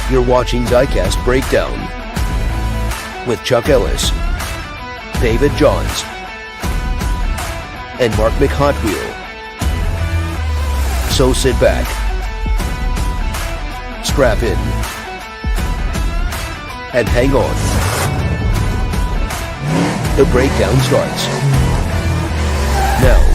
You're watching Diecast Breakdown with Chuck Ellis, David Johns, and Mark McHotwheel. So sit back, strap in, and hang on. The breakdown starts now.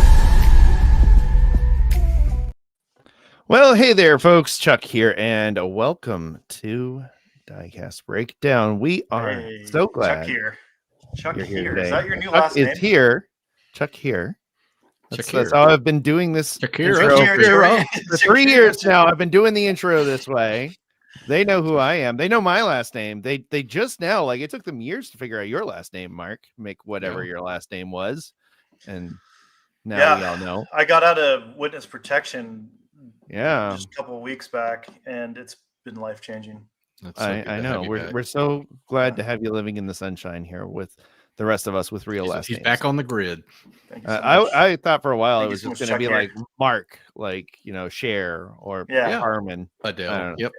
Well, hey there, folks. Chuck here, and welcome to Diecast Breakdown. We are so glad Chuck you're here. today. Is that your new Chuck last name? is here. Chuck here. That's how I've been doing this intro for 3 years now. I've been doing the intro this way. They know who I am. They know my last name. They just now, like, it took them years to figure out your last name, Mark. Make whatever your last name was, and now we all know. I got out of witness protection. Yeah, just a couple of weeks back, and it's been life changing. I know. We're so glad to have you living in the sunshine here with the rest of us with real last names. He's back on the grid. Thank you so much. I thought for a while Thank it was you so just much, going to be Chuck like Mark, like, you know, Cher or Carmen, Adele. Yeah.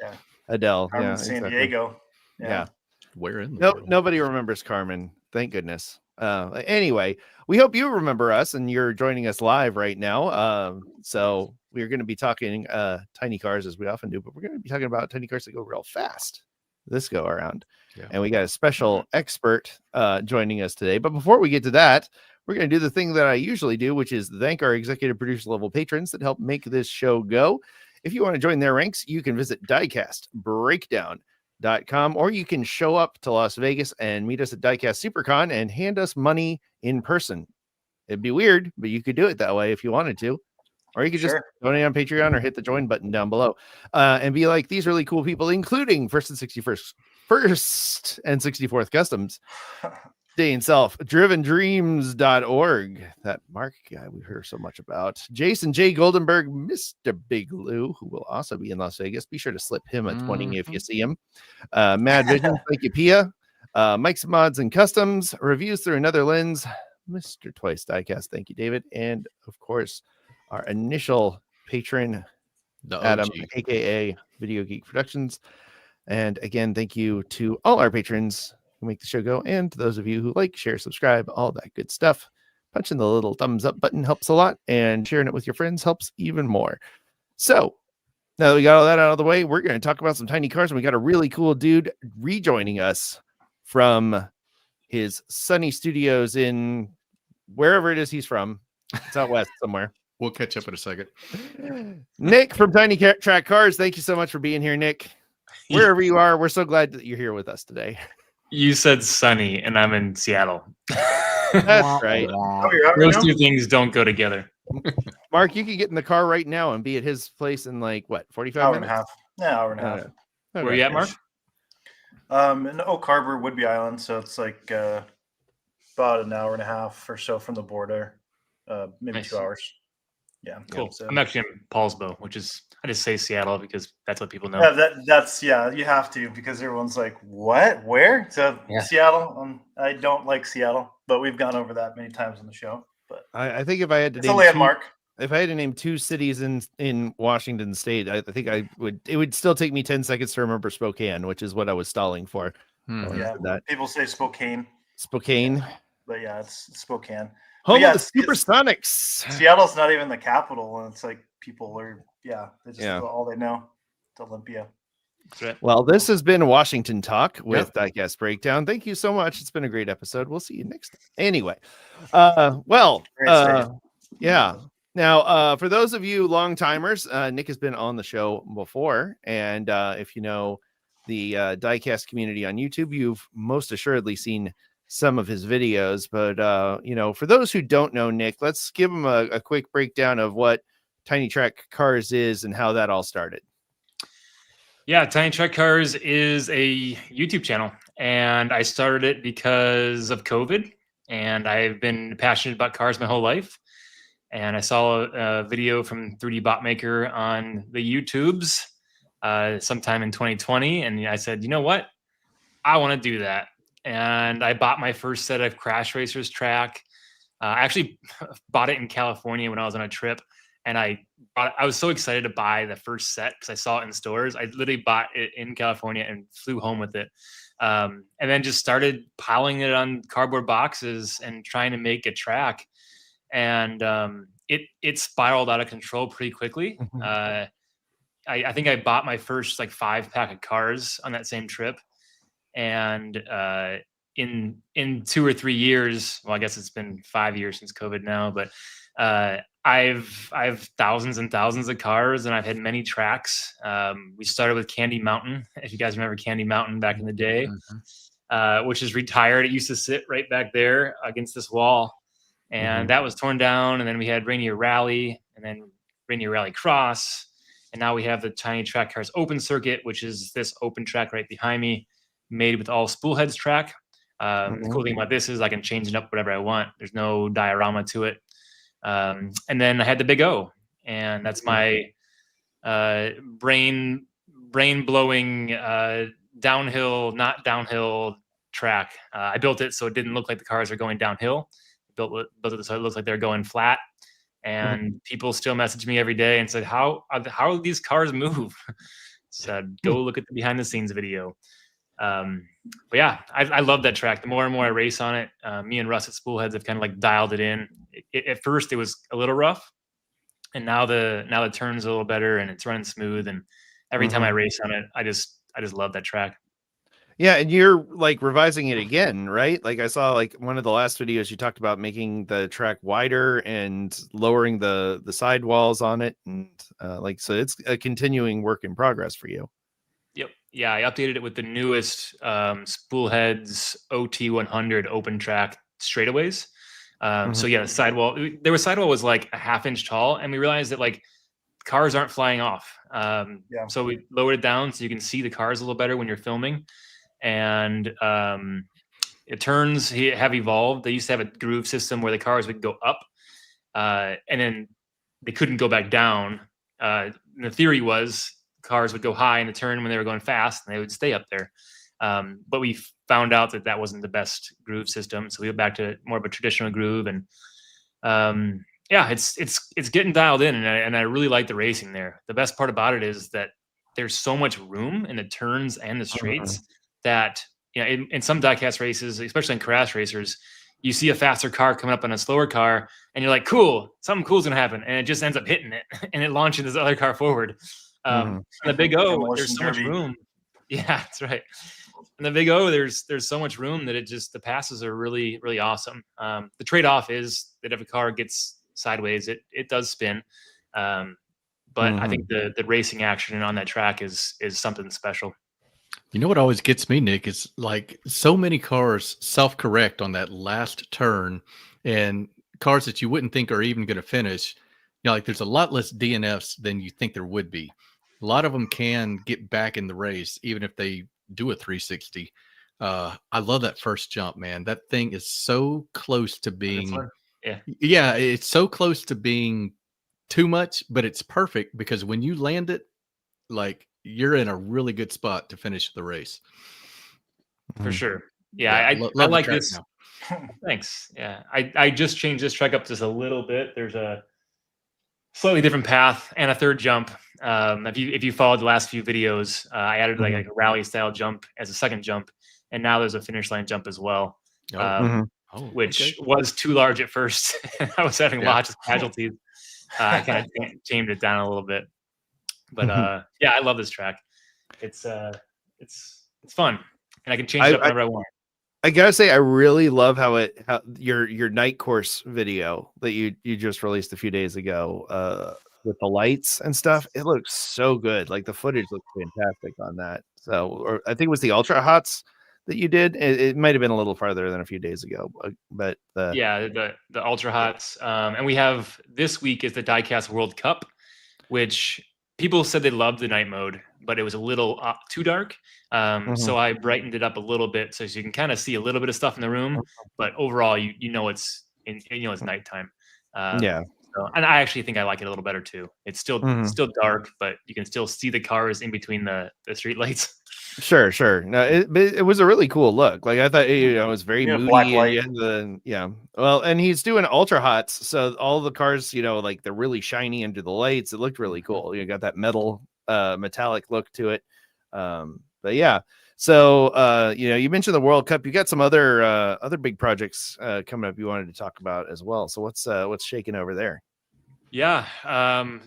Adele. Carmen San exactly. Diego. Yeah. Where in the world? Nobody remembers Carmen. Thank goodness. Anyway, we hope you remember us and you're joining us live right now. So we're going to be talking tiny cars as we often do, but we're going to be talking about tiny cars that go real fast this go around. Yeah. And we got a special expert joining us today. But before we get to that, we're going to do the thing that I usually do, which is thank our executive producer level patrons that help make this show go. If you want to join their ranks, you can visit diecastbreakdown.com, or you can show up to Las Vegas and meet us at Diecast SuperCon and hand us money in person. It'd be weird, but you could do it that way if you wanted to. Or you could just donate on Patreon or hit the join button down below and be like these really cool people, including First and 64th Customs, Dane Self, drivendreams.org, that Mark guy we heard so much about, Jason J. Goldenberg, Mr. Big Lou, who will also be in Las Vegas. Be sure to slip him a 20 if you see him. Mad Vision, thank you, Phia. Mike's Mods and Customs, Reviews Through Another Lens, Mr. TWYCE Diecast, thank you, David. And of course, our initial patron, Adam, aka Video Geek Productions. And again, thank you to all our patrons who make the show go, and to those of you who like, share, subscribe, all that good stuff. Punching the little thumbs up button helps a lot, and sharing it with your friends helps even more. So now that we got all that out of the way, we're going to talk about some tiny cars, and we got a really cool dude rejoining us from his sunny studios in wherever it is he's from. It's out west somewhere. We'll catch up in a second. Nick from Tiny Track Cars, thank you so much for being here, Nick. Wherever you are, we're so glad that you're here with us today. You said sunny, and I'm in Seattle. That's right. Those two things don't go together. Mark, you could get in the car right now and be at his place in like, what, 45 minutes? Hour and a half. Yeah, hour and a half. Okay. Where are you at, Mark? In Oak Harbor, Whidbey Island. So it's like about an hour and a half or so from the border. Maybe Nice. 2 hours. Yeah, Cool. So. I'm actually in Paulsbo, which is, I just say Seattle because that's what people know. Yeah, you have to, because everyone's like, what? Where? So Seattle. I don't like Seattle, but we've gone over that many times on the show. But I think if I had to it's a landmark. If I had to name two cities in Washington State, I think it would still take me 10 seconds to remember Spokane, which is what I was stalling for. Yeah, people say Spokane. Spokane. But yeah, it's Spokane. Home of the Supersonics. Seattle's not even the capital, and it's like people are, all they know. It's Olympia. Well, this has been Washington Talk with Diecast Breakdown. Thank you so much. It's been a great episode. We'll see you next time. Anyway, Now, for those of you long timers, Nick has been on the show before, and if you know the Diecast community on YouTube, you've most assuredly seen some of his videos. But for those who don't know Nick, let's give him a quick breakdown of what Tiny Track Cars is and how that all started. Yeah, Tiny Track Cars is a YouTube channel, and I started it because of COVID, and I've been passionate about cars my whole life. And I saw a video from 3D Bot Maker on the YouTubes sometime in 2020, and I said, you know what? I want to do that. And I bought my first set of Crash Racers track. I actually bought it in California when I was on a trip, and I I was so excited to buy the first set because I saw it in stores. I literally bought it in California and flew home with it. And then just started piling it on cardboard boxes and trying to make a track. And it spiraled out of control pretty quickly. I think I bought my first like 5-pack of cars on that same trip. And in 2 or 3 years, well, I guess it's been 5 years since COVID now, but I've thousands and thousands of cars, and I've had many tracks. We started with Candy Mountain, if you guys remember Candy Mountain back in the day, which is retired. It used to sit right back there against this wall, and that was torn down. And then we had Rainier Rally, and then Rainier Rally Cross, and now we have the Tiny Track Cars Open Circuit, which is this open track right behind me, made with all spool heads track. The cool thing about this is I can change it up whatever I want. There's no diorama to it. And then I had the Big O, and that's my brain blowing downhill, not downhill track. I built it so it didn't look like the cars are going downhill. Built it so it looks like they're going flat. And people still message me every day and said, how do these cars move? Said, go look at the behind the scenes video. But yeah, I love that track. The more and more I race on it, me and Russ at Spoolheads have kind of like dialed it in. At first it was a little rough, and now the turn's a little better and it's running smooth. And every time I race on it, I just love that track. Yeah, and you're like revising it again, right? Like I saw like one of the last videos you talked about making the track wider and lowering the sidewalls on it, and like so it's a continuing work in progress for you. Yep. Yeah, I updated it with the newest Spoolheads OT100 open track straightaways. So yeah, the sidewall was like a 1/2 inch tall, and we realized that like cars aren't flying off. So we lowered it down so you can see the cars a little better when you're filming. And it turns have evolved. They used to have a groove system where the cars would go up, and then they couldn't go back down. The theory was cars would go high in the turn when they were going fast, and they would stay up there. But we found out that wasn't the best groove system, so we went back to more of a traditional groove. And yeah, it's getting dialed in, and I really like the racing there. The best part about it is that there's so much room in the turns and the straights that, you know, in some diecast races, especially in crash racers, you see a faster car coming up on a slower car, and you're like, cool, something cool's gonna happen, and it just ends up hitting it, and it launches this other car forward. On the Big O, there's so much room. Yeah, that's right. In the Big O, there's so much room that the passes are really, really awesome. The trade-off is that if a car gets sideways, it does spin. But I think the racing action on that track is something special. You know what always gets me, Nick, is like so many cars self-correct on that last turn, and cars that you wouldn't think are even going to finish. You know, like there's a lot less DNFs than you think there would be. A lot of them can get back in the race, even if they do a 360. I love that first jump, man. That thing is so close to being, it's so close to being too much, but it's perfect because when you land it, like you're in a really good spot to finish the race. For sure. Yeah, I like this. Thanks. Yeah, I just changed this track up just a little bit. There's a slightly different path and a third jump. If you followed the last few videos, I added like a rally style jump as a second jump, and now there's a finish line jump as well, which was too large at first. I was having lots of casualties. I kind of tamed it down a little bit, but yeah, I love this track. It's fun, and I can change it up whenever I want. I gotta say, I really love how your night course video that you just released a few days ago with the lights and stuff. It looks so good. Like the footage looks fantastic on that. So, or I think it was the Ultra Hots that you did. It might have been a little farther than a few days ago, but yeah, the Ultra Hots, and we have this week is the Diecast World Cup, which people said they loved the night mode, but it was a little too dark. So I brightened it up a little bit so you can kind of see a little bit of stuff in the room, but overall, you know it's nighttime. Yeah. So, and I actually think I like it a little better too. It's still dark, but you can still see the cars in between the street lights. Sure. No, it was a really cool look. Like I thought, it was very moody. Black light. Well, and he's doing ultra hots, so all the cars, like they're really shiny under the lights. It looked really cool. You got that metallic look to it. But yeah. So you mentioned the World Cup. You got some other big projects coming up you wanted to talk about as well. So what's shaking over there? Yeah.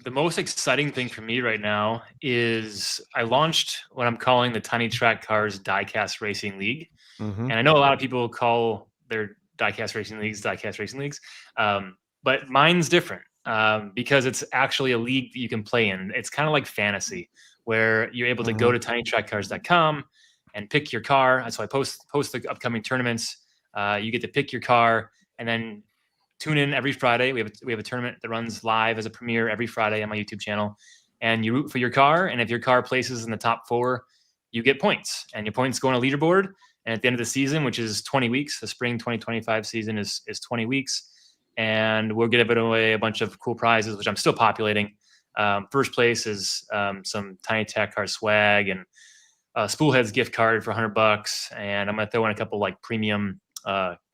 The most exciting thing for me right now is I launched what I'm calling the Tiny Track Cars Diecast Racing League. And I know a lot of people call their diecast racing leagues. But mine's different because it's actually a league that you can play in. It's kind of like fantasy where you're able to go to tinytrackcars.com and pick your car. So I post the upcoming tournaments. You get to pick your car and then tune in every Friday. We have a tournament that runs live as a premiere every Friday on my YouTube channel, and you root for your car. And if your car places in the top 4, you get points, and your points go on a leaderboard. And at the end of the season, which is 20 weeks, the spring 2025 season is 20 weeks, and we'll give away a bunch of cool prizes, which I'm still populating. First place is some Tiny Track Car swag and Spoolhead's gift card for $100, and I'm gonna throw in a couple like premium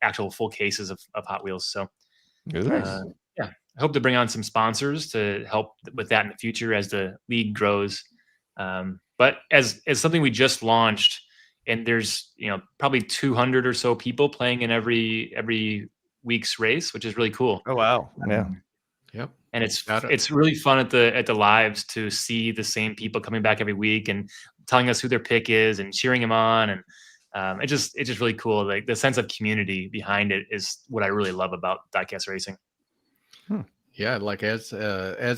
actual full cases of Hot Wheels. So. Nice. I hope to bring on some sponsors to help with that in the future as the league grows. But as something we just launched, and there's probably 200 or so people playing in every week's race, which is really cool. Oh wow! Yeah. Yep. And it's really fun at the lives to see the same people coming back every week and telling us who their pick is and cheering them on, and it's just really cool. Like the sense of community behind it is what I really love about diecast racing. Yeah, like as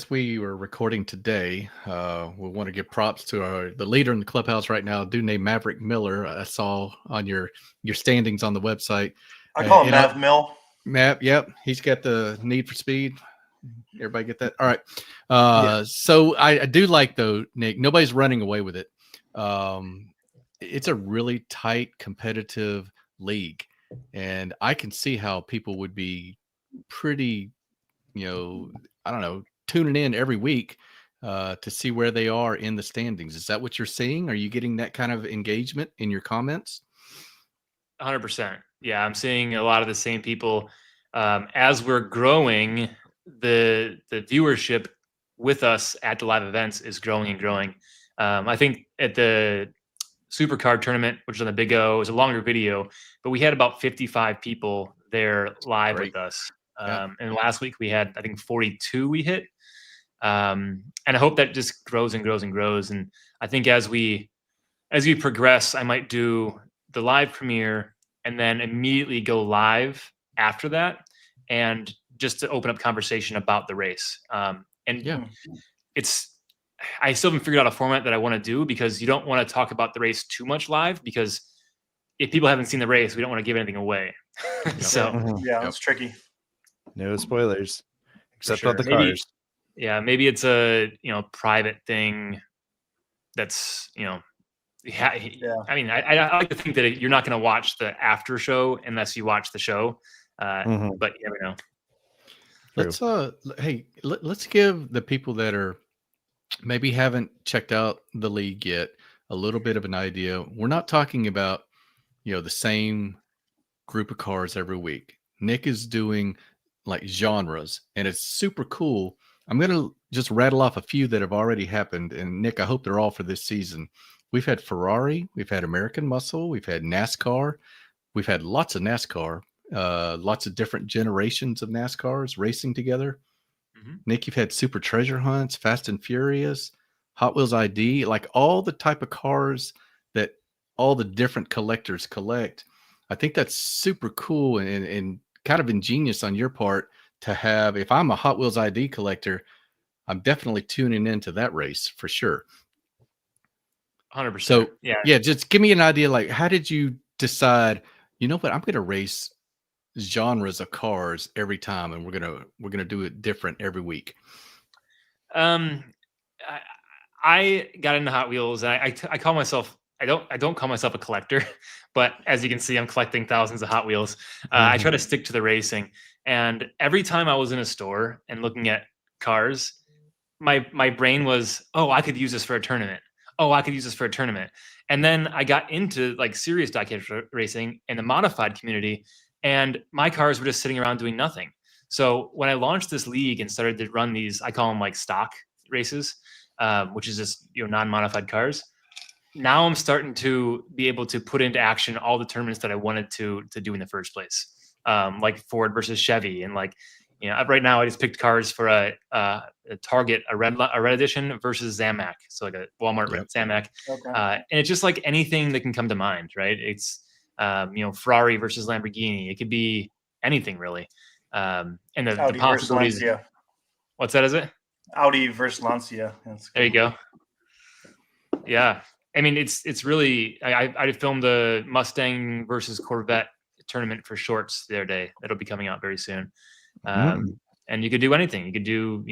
we were recording today, we want to give props to the leader in the clubhouse right now, a dude named Maverick Miller. I saw on your standings on the website. I call him Mav Mill. Mav, yep, he's got the Need for Speed. Everybody get that? All right. So I do like though, Nick. Nobody's running away with it. It's a really tight competitive league, and I can see how people would be pretty, I don't know, tuning in every week to see where they are in the standings. Is that what you're seeing? Are you getting that kind of engagement in your comments? 100%. Yeah, I'm seeing a lot of the same people. As we're growing, the viewership with us at the live events is growing and growing. I think at the Supercard tournament, which is on the Big O, is a longer video, but we had about 55 people there live with us. And last week we had, I think, 42 we hit. And I hope that just grows and grows and grows. And I think as we progress, I might do the live premiere and then immediately go live after that, and just to open up conversation about the race. I still haven't figured out a format that I want to do, because you don't want to talk about the race too much live, because if people haven't seen the race, we don't want to give anything away. So it's tricky. No spoilers, except sure. on the cars. Maybe it's a private thing. That's I mean, I like to think that you're not going to watch the after show unless you watch the show. But you never know. Let's give the people that are maybe haven't checked out the league yet a little bit of an idea. We're not talking about the same group of cars every week. Nick is doing like genres, and it's super cool. I'm gonna just rattle off a few that have already happened, and Nick, I hope they're all for this season. We've had Ferrari, we've had American Muscle, we've had NASCAR, we've had lots of NASCAR, lots of different generations of NASCARs racing together. Nick, you've had Super Treasure Hunts, Fast and Furious, Hot Wheels ID, like all the type of cars that all the different collectors collect. I think that's super cool and kind of ingenious on your part to have. If I'm a Hot Wheels ID collector, I'm definitely tuning into that race for sure. 100%. So yeah, just give me an idea. Like, how did you decide, I'm going to race genres of cars every time, and we're gonna do it different every week? I got into Hot Wheels, and I call myself don't call myself a collector, but as you can see, I'm collecting thousands of Hot Wheels. I try to stick to the racing, and every time I was in a store and looking at cars, my brain was, oh, I could use this for a tournament. Oh, I could use this for a tournament. And then I got into like serious diecast racing in the modified community, and my cars were just sitting around doing nothing. So when I launched this league and started to run these, I call them like stock races, which is just non-modified cars. Now I'm starting to be able to put into action all the tournaments that I wanted to do in the first place, like Ford versus Chevy, and like right now I just picked cars for a Target, a red edition versus Zamac, so like a Walmart red Zamac, and it's just like anything that can come to mind, right? It's Ferrari versus Lamborghini. It could be anything really, and the possibilities. What's that? Is it Audi versus Lancia? There you go. Yeah. I mean, it's really, I filmed the Mustang versus Corvette tournament for shorts the other day. That'll be coming out very soon. And you could do anything. You could do,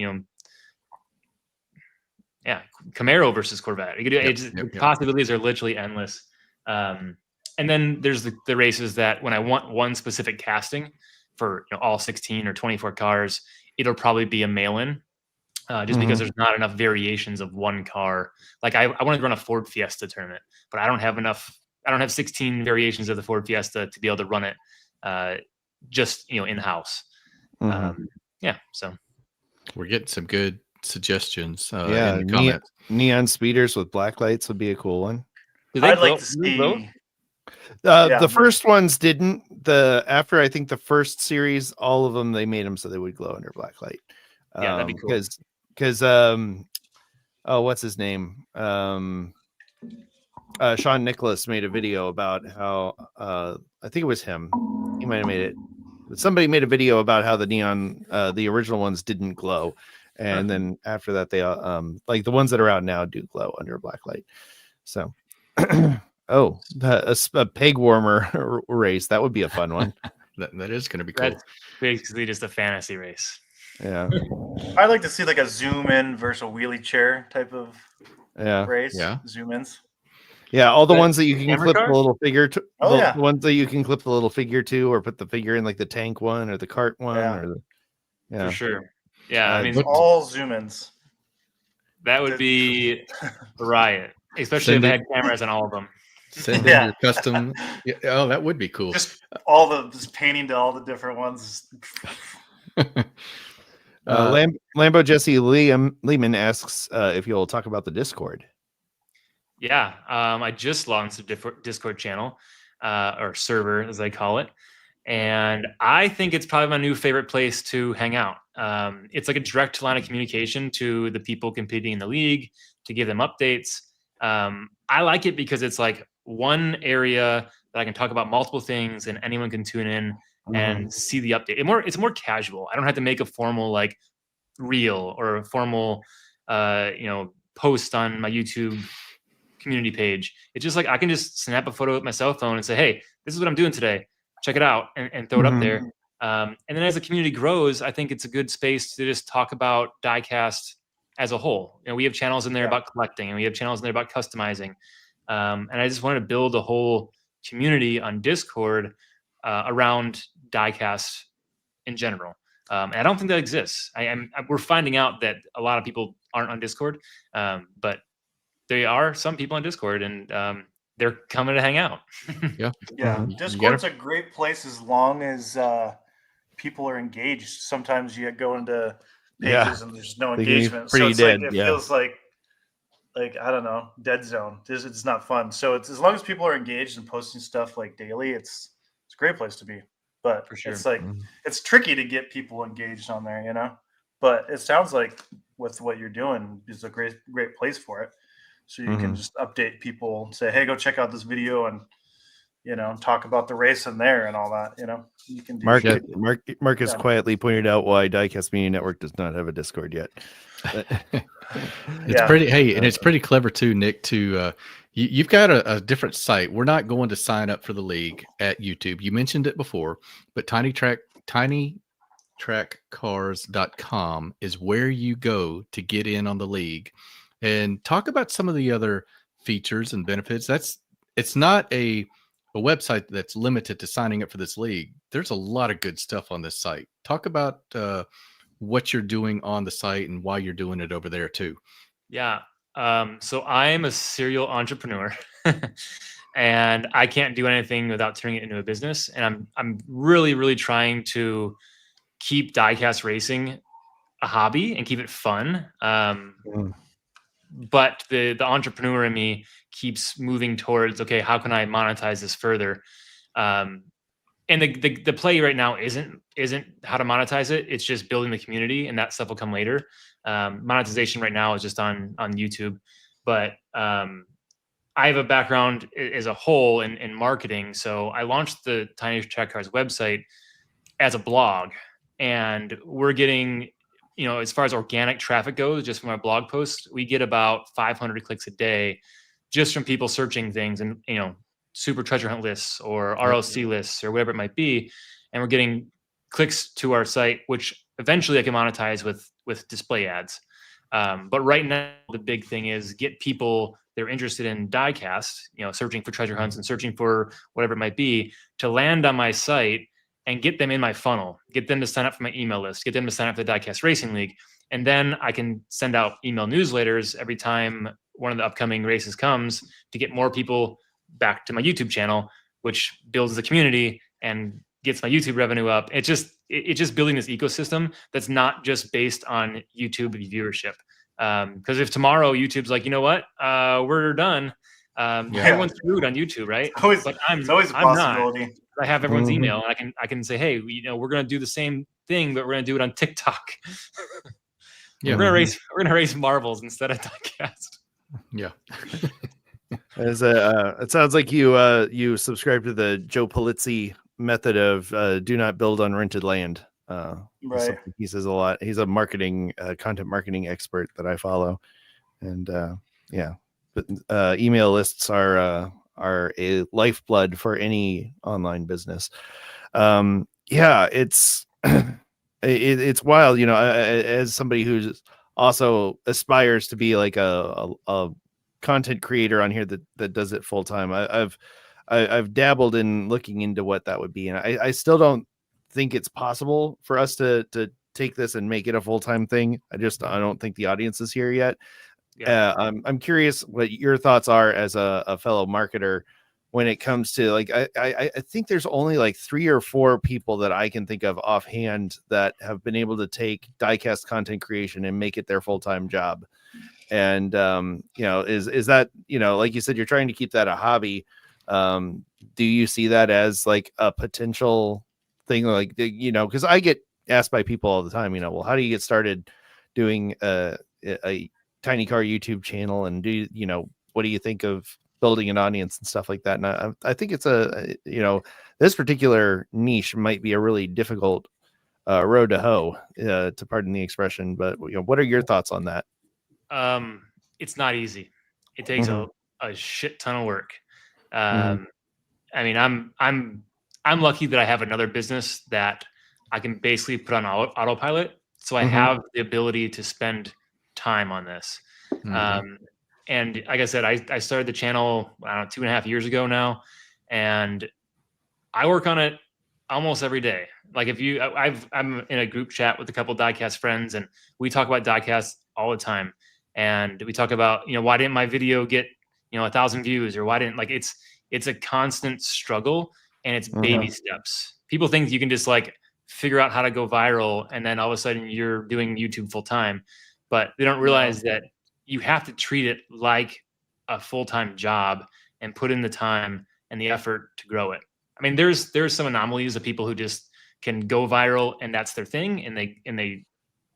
Camaro versus Corvette. You could do, possibilities are literally endless. And then there's the races that when I want one specific casting for all 16 or 24 cars, it'll probably be a mail-in. Just because there's not enough variations of one car. Like I want to run a Ford Fiesta tournament, but I don't have enough. I don't have 16 variations of the Ford Fiesta to be able to run it just in house. So we're getting some good suggestions. In the comments. Neon speeders with black lights would be a cool one. I'd like to see. The first ones didn't. After I think the first series, all of them they made them so they would glow under black light. That'd be cool. Because what's his name? Sean Nicholas made a video about how I think it was him. He might have made it. But somebody made a video about how the neon, the original ones didn't glow, and then after that they like the ones that are out now do glow under black light. So, a peg warmer race, that would be a fun one. that is going to be cool. That's basically just a fantasy race. Yeah, I'd like to see like a zoom in versus a wheelie chair type of race. Yeah, zoom ins. Yeah, all the ones that you can clip the little figure to. The ones that you can clip the little figure to, or put the figure in like the tank one or the cart one. Or for sure. Yeah, I mean all zoom ins. That would be a riot, especially if they had cameras on all of them. Send in your custom. Oh, that would be cool. Just painting to all the different ones. Lambo Jesse Lehman asks if you'll talk about the Discord. Yeah, I just launched a Discord channel or server, as I call it, and I think it's probably my new favorite place to hang out. It's like a direct line of communication to the people competing in the league to give them updates. I like it because it's like one area that I can talk about multiple things, and anyone can tune in and see the update. It's more casual. I don't have to make a formal like reel or a formal post on my YouTube community page. It's just like I can just snap a photo with my cell phone and say, hey, this is what I'm doing today. Check it out, and throw it up there. And then as the community grows, I think it's a good space to just talk about diecast as a whole. We have channels in there about collecting, and we have channels in there about customizing. And I just wanted to build a whole community on Discord around diecast in general. And I don't think that exists. We're finding out that a lot of people aren't on Discord, but there are some people on Discord, and they're coming to hang out. Discord's a great place as long as people are engaged. Sometimes you go into pages and there's no engagement, so it's dead. It feels like I don't know, dead zone. It's not fun. So it's as long as people are engaged and posting stuff like daily, it's a great place to be. But for sure, it's like it's tricky to get people engaged on there, But it sounds like with what you're doing is a great place for it. So you can just update people, say, hey, go check out this video, and talk about the race in there and all that. You can do. Mark has quietly pointed out why Diecast Media Network does not have a Discord yet. It's pretty. Hey, and it's pretty clever too, Nick. You've got a different site. We're not going to sign up for the league at YouTube. You mentioned it before, but tinytrackcars.com is where you go to get in on the league. And talk about some of the other features and benefits. It's not a website that's limited to signing up for this league. There's a lot of good stuff on this site. Talk about what you're doing on the site and why you're doing it over there too. Yeah. So I'm a serial entrepreneur and I can't do anything without turning it into a business. And I'm really, really trying to keep diecast racing a hobby and keep it fun. But the entrepreneur in me keeps moving towards, okay, how can I monetize this further? And the play right now isn't how to monetize it. It's just building the community, and that stuff will come later. Monetization right now is just on YouTube, but I have a background as a whole in marketing. So I launched the Tiny Track Cars website as a blog, and we're getting, as far as organic traffic goes, just from our blog posts, we get about 500 clicks a day just from people searching things and, super treasure hunt lists or RLC lists or whatever it might be. And we're getting clicks to our site, which eventually I can monetize with display ads. But right now, the big thing is get people that are interested in diecast, searching for treasure hunts and searching for whatever it might be, to land on my site and get them in my funnel, get them to sign up for my email list, get them to sign up for the Diecast Racing League. And then I can send out email newsletters every time one of the upcoming races comes to get more people back to my YouTube channel, which builds the community and gets my YouTube revenue up. It's just building this ecosystem that's not just based on YouTube viewership. Because if tomorrow YouTube's like, you know what, we're done. Everyone's screwed on YouTube, right? It's always a possibility. I have everyone's email, and I can say, hey, we're going to do the same thing, but we're going to do it on TikTok. We're going to race marbles instead of diecast. Yeah. It sounds like you subscribe to the Joe Polizzi method of do not build on rented land. Right. He says a lot. He's a content marketing expert that I follow, and but email lists are a lifeblood for any online business. It's it's wild, as somebody who's also aspires to be like a content creator on here that does it full time. I've dabbled in looking into what that would be, and I still don't think it's possible for us to take this and make it a full-time thing. I don't think the audience is here yet. I'm curious what your thoughts are as a fellow marketer when it comes to, like, I think there's only like 3 or 4 people that I can think of offhand that have been able to take diecast content creation and make it their full-time job. And is that, like you said, you're trying to keep that a hobby. Do you see that as like a potential thing? Like, because I get asked by people all the time, well, how do you get started doing a tiny car YouTube channel, and what do you think of building an audience and stuff like that? And I think it's this particular niche might be a really difficult road to hoe, to pardon the expression. But what are your thoughts on that? It's not easy. It takes a shit ton of work. I mean, I'm lucky that I have another business that I can basically put on autopilot, so I have the ability to spend time on this. And like I said, I started the channel, I don't know, 2.5 years ago now, and I work on it almost every day. Like I'm in a group chat with a couple of diecast friends, and we talk about diecast all the time. And we talk about, why didn't my video get, 1,000 views, or why didn't, like, it's a constant struggle, and it's baby steps. People think you can just like figure out how to go viral, and then all of a sudden you're doing YouTube full time, but they don't realize that you have to treat it like a full-time job and put in the time and the effort to grow it. I mean, there's some anomalies of people who just can go viral and that's their thing, and they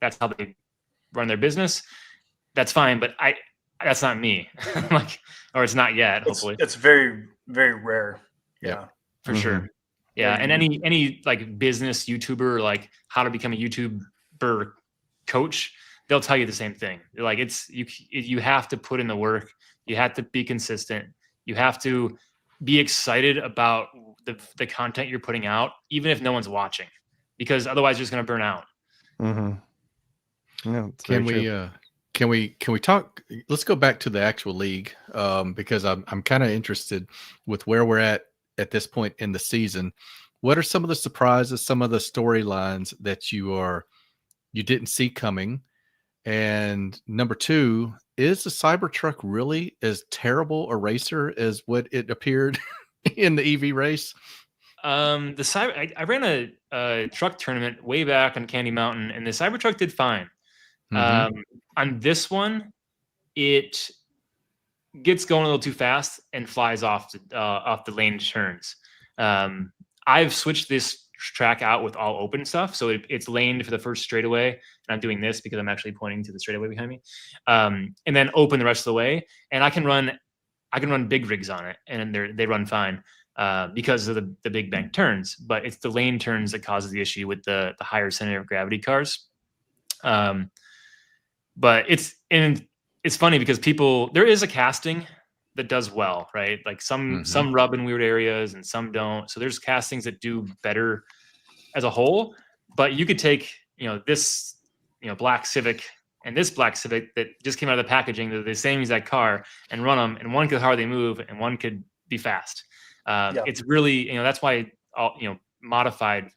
that's how they run their business. That's fine, but that's not me. Or it's not yet. Hopefully, it's very, very rare. Yeah, for sure. Yeah, and any like business YouTuber, like how to become a YouTuber coach, they'll tell you the same thing. Like, you have to put in the work. You have to be consistent. You have to be excited about the content you're putting out, even if no one's watching, because otherwise you're just going to burn out. Can Can we talk? Let's go back to the actual league because I'm kind of interested with where we're at this point in the season. What are some of the surprises, some of the storylines that you didn't see coming? And number two, is the Cybertruck really as terrible a racer as what it appeared in the EV race? I ran a truck tournament way back on Candy Mountain, and the Cybertruck did fine. On this one, it gets going a little too fast and flies off the lane turns. I've switched this track out with all open stuff, so it's laned for the first straightaway, and I'm doing this because I'm actually pointing to the straightaway behind me, and then open the rest of the way. And I can run big rigs on it, and they run fine because of the big bank turns. But it's the lane turns that causes the issue with the higher center of gravity cars. But it's funny because there is a casting that does well, right? Like some rub in weird areas and some don't. So there's castings that do better as a whole. But you could take, this, black Civic and this black Civic that just came out of the packaging, they're the same exact car, and run them, and one could hardly move and one could be fast. It's really, that's why modified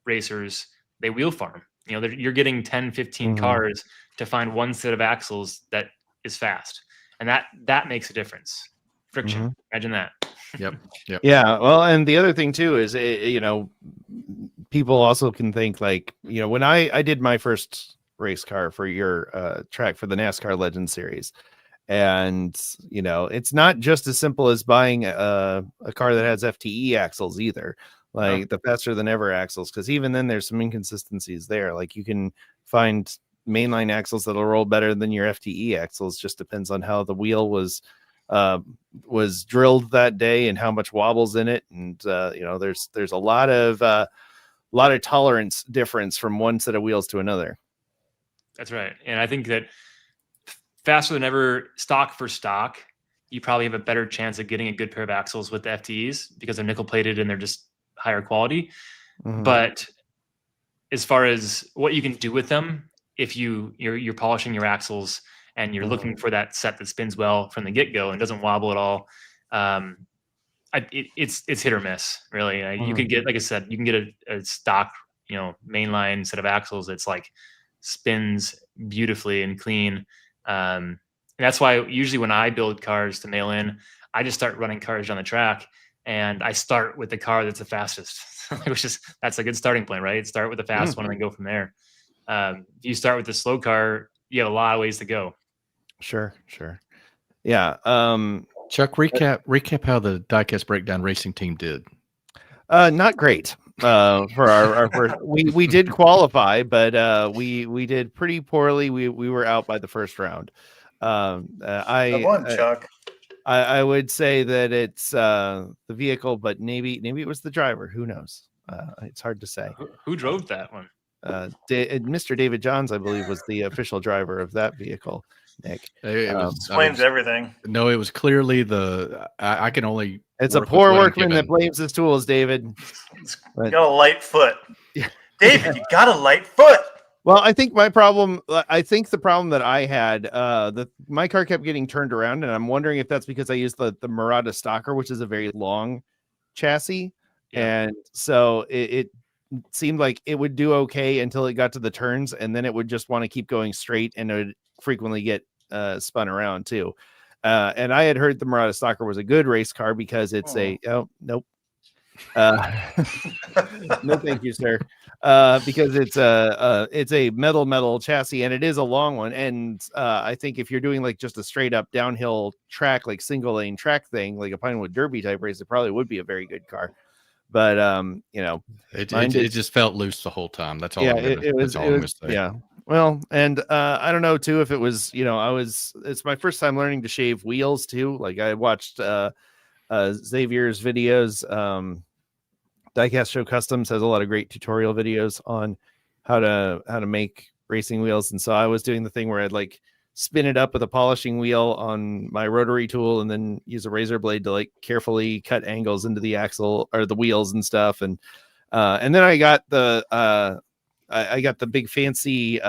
racers, they wheel farm. You're getting 10, 15 cars to find one set of axles that is fast. And that makes a difference. Friction. Imagine that. Yep. Yeah. Well, and the other thing too is, people also can think like, when I did my first race car for your track for the NASCAR Legends series, and it's not just as simple as buying a car that has FTE axles either, like the faster than ever axles, because even then there's some inconsistencies there. Like you can find mainline axles that'll roll better than your FTE axles. Just depends on how the wheel was drilled that day and how much wobble's in it. And there's a lot of tolerance difference from one set of wheels to another. That's right. And I think that faster than ever, stock for stock, you probably have a better chance of getting a good pair of axles with the FTEs because they're nickel plated and they're just higher quality. But as far as what you can do with them, if you're polishing your axles and you're looking for that set that spins well from the get-go and doesn't wobble at all, it's hit or miss, really. You could get, like I said, you can get a stock, mainline set of axles that's like spins beautifully and clean. And that's why usually when I build cars to mail in, I just start running cars on the track, and I start with the car that's the fastest, that's a good starting point, right? Start with the fast one and then go from there. If you start with the slow car, you have a lot of ways to go. Sure. Yeah. Chuck, recap how the Diecast Breakdown racing team did. Not great. For our first, we did qualify, but we did pretty poorly. We were out by the first round. I won, Chuck. I would say that it's the vehicle, but maybe it was the driver. Who knows? It's hard to say. Who drove that one? Mr. David Johns, I believe, was the official driver of that vehicle. Nick, explains everything. No, it was clearly I can only. It's a poor workman that blames his tools, David. You got a light foot. David, you got a light foot. Well, I think the problem that I had, my car kept getting turned around, and I'm wondering if that's because I used the Murata Stalker, which is a very long chassis. Yeah. And so it seemed like it would do okay until it got to the turns, and then it would just want to keep going straight, and it would frequently get spun around too. And I had heard the Murata Stalker was a good race car because it's nope. No, thank you, sir. Because it's a metal chassis, and it is a long one. And I think if you're doing like just a straight up downhill track, like single lane track thing, like a Pinewood Derby type race, it probably would be a very good car. But it just felt loose the whole time. That's all. Yeah, it was. Yeah. Well, and I don't know too if it was, it's my first time learning to shave wheels too. Like I watched Xavier's videos. Diecast Show Customs has a lot of great tutorial videos on how to make racing wheels, and so I was doing the thing where I'd like spin it up with a polishing wheel on my rotary tool, and then use a razor blade to like carefully cut angles into the axle or the wheels and stuff, and then I got the big fancy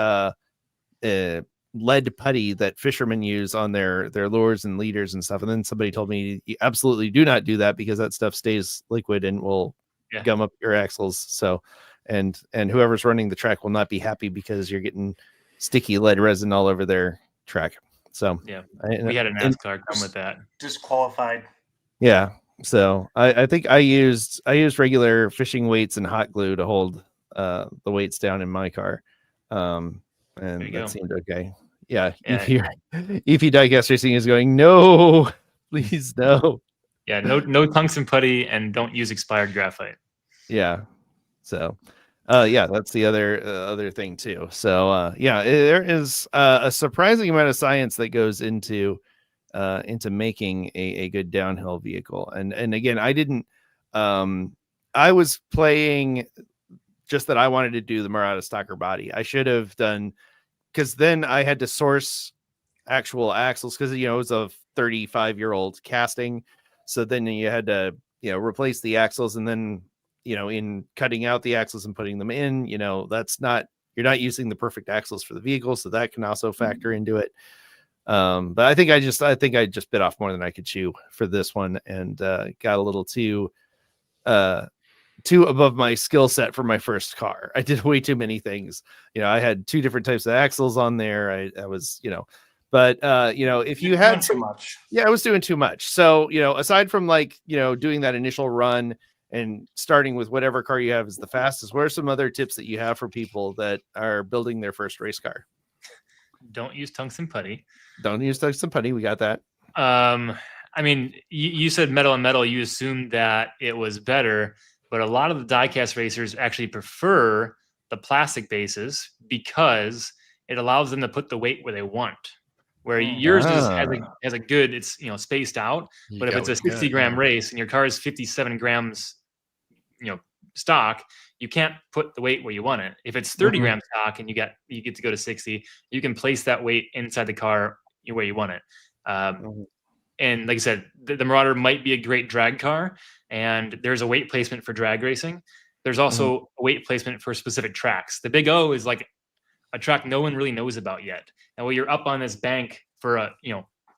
lead putty that fishermen use on their lures and leaders and stuff. And then somebody told me you absolutely do not do that because that stuff stays liquid and will gum up your axles. So, and whoever's running the track will not be happy because you're getting sticky lead resin all over their track. So yeah, we had a NASCAR come with that. Disqualified. Yeah. So I think I used regular fishing weights and hot glue to hold the weights down in my car. And that seemed okay. Yeah. EP Diecast Racing is going, no, please no. Yeah, no tungsten putty, and don't use expired graphite. Yeah. So that's the other thing too. So there is a surprising amount of science that goes into making a good downhill vehicle. And again, I didn't I was playing just that I wanted to do the Murata Stalker body. I should have done, because then I had to source actual axles, because it was a 35-year-old casting. So then you had to replace the axles, and then in cutting out the axles and putting them in, you're not using the perfect axles for the vehicle, so that can also factor into it. But I think I just bit off more than I could chew for this one, and got a little too above my skill set for my first car. I did way too many things. I had 2 different types of axles on there. I was, but if you had too much. Yeah, I was doing too much. So, aside from doing that initial run and starting with whatever car you have is the fastest, what are some other tips that you have for people that are building their first race car? Don't use tungsten putty. Don't use tungsten putty. We got that. I mean, you said metal on metal. You assumed that it was better, but a lot of the diecast racers actually prefer the plastic bases because it allows them to put the weight where they want. Where yours has a good, it's spaced out. But if it's a 60 gram race and your car is 57 grams, stock, you can't put the weight where you want it. If it's 30 gram stock and you get to go to 60, you can place that weight inside the car where you want it. And like I said, the Marauder might be a great drag car, and there's a weight placement for drag racing. There's also a weight placement for specific tracks. The Big O is like a track no one really knows about yet. And when you're up on this bank for a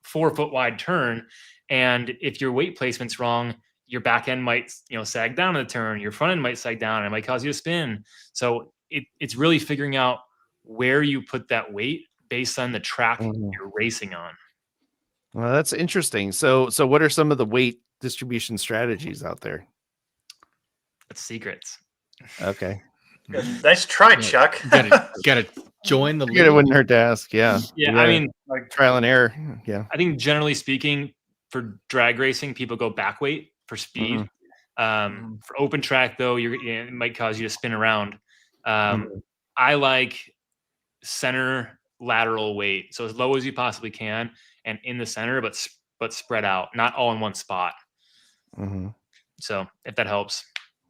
4 foot wide turn, and if your weight placement's wrong, your back end might sag down in the turn, your front end might sag down, and it might cause you to spin. So it's really figuring out where you put that weight based on the track you're racing on. Well, that's interesting. So what are some of the weight distribution strategies out there? That's secrets. Okay. Nice try, Chuck. Gotta join the league. It wouldn't hurt to ask. Yeah. I mean, like trial and error. Yeah. I think generally speaking, for drag racing, people go back weight for speed. For open track, though, it might cause you to spin around. I like center lateral weight, so as low as you possibly can, and in the center, but spread out, not all in one spot. So if that helps.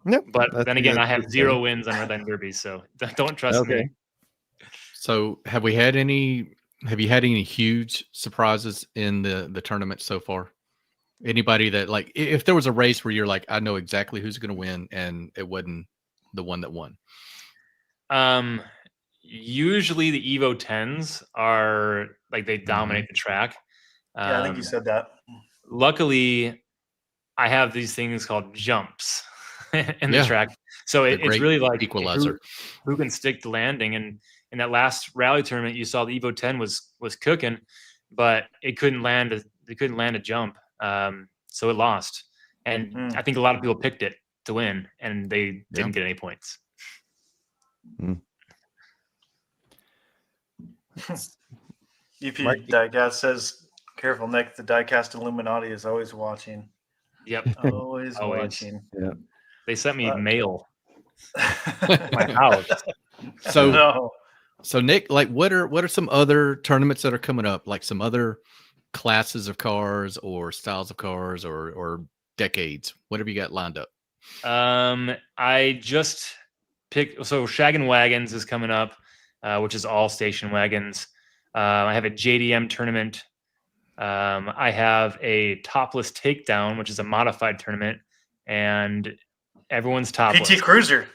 Yep. But then again, I have 0 wins on Red Line Derby, so don't trust me. So have you had any huge surprises in the tournament so far? Anybody that, like, if there was a race where you're like, I know exactly who's going to win, and it wasn't the one that won? Usually the Evo 10s are like, they dominate the track. I think you said that. Luckily, I have these things called jumps in the track. So it's really like equalizer. Who can stick the landing. And in that last rally tournament, you saw the Evo 10 was cooking, but it couldn't land a jump. So it lost. And I think a lot of people picked it to win, and they didn't get any points. EP Diecast says, "Careful, Nick. The Diecast Illuminati is always watching." Yep, always watching. Yeah, they sent me mail. My house. So Nick, like, what are some other tournaments that are coming up? Like some other classes of cars or styles of cars or decades? What have you got lined up? I just picked. So Shaggin' Wagons is coming up, which is all station wagons. I have a JDM tournament. I have a topless takedown, which is a modified tournament, and everyone's topless. PT Cruiser.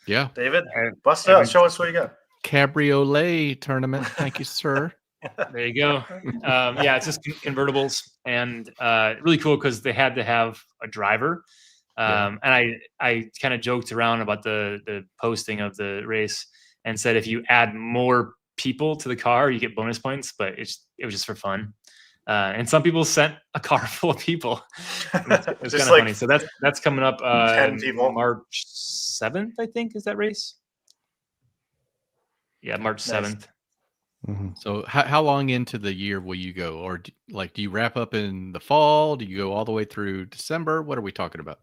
Yeah. David, bust it out. Show us what you got. Cabriolet tournament. Thank you, sir. There you go. Yeah, it's just convertibles, and really cool because they had to have a driver. And I kind of joked around about the posting of the race and said if you add more people to the car, you get bonus points, but it was just for fun. And some people sent a car full of people. It was kind of funny. So that's coming up 10 people. March 7th, I think, is that race. Yeah, March 7th. Mm-hmm. So how long into the year will you go? Or do you wrap up in the fall? Do you go all the way through December? What are we talking about?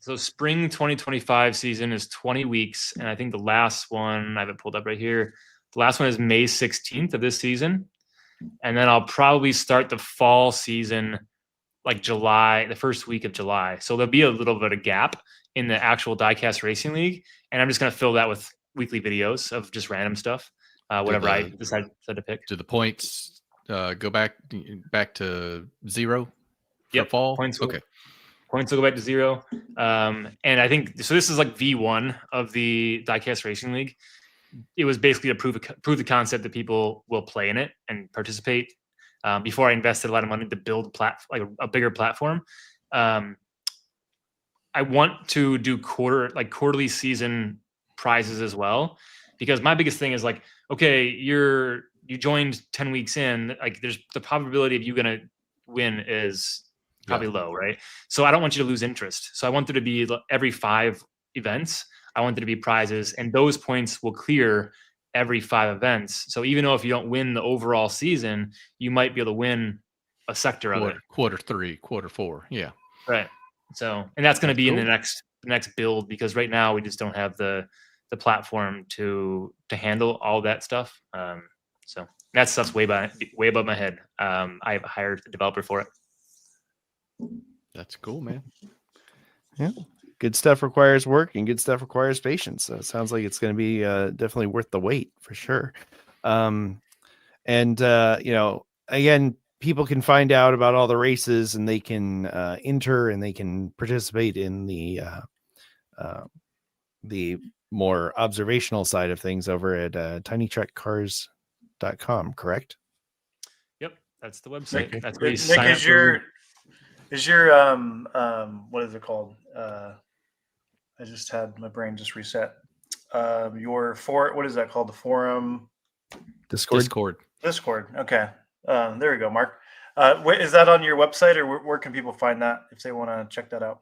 So spring 2025 season is 20 weeks. And I think the last one, I have it pulled up right here. The last one is May 16th of this season. And then I'll probably start the fall season like July, the first week of July. So there'll be a little bit of gap in the actual Diecast Racing League. And I'm just going to fill that with weekly videos of just random stuff. Whatever I decide to pick. Do the points go back to zero for fall? Points will go back to zero. And I think so. This is like V1 of the Diecast Racing League. It was basically to prove the concept that people will play in it and participate. Before I invested a lot of money to build a bigger platform. I want to do quarterly season prizes as well, because my biggest thing is like, okay, you joined 10 weeks in, like there's the probability of you going to win is probably low, right? So I don't want you to lose interest. So I want there to be every 5 events, I want there to be prizes, and those points will clear every 5 events. So even though if you don't win the overall season, you might be able to win a sector of it. Quarter 3, quarter 4. Yeah. Right. So, and that's going to be in the next build, because right now we just don't have the platform to handle all that stuff. So that stuff's way above my head. I've hired a developer for it. That's cool, man. Yeah. Good stuff requires work, and good stuff requires patience. So it sounds like it's going to be definitely worth the wait for sure. Again, people can find out about all the races, and they can enter and they can participate in the more observational side of things over at TWYCE.com, correct? Yep, that's the website. That's where you sign up is your what is it called? I just had my brain just reset. What is that called? The forum? Discord. Okay. There we go, Mark. Is that on your website, or where can people find that if they want to check that out?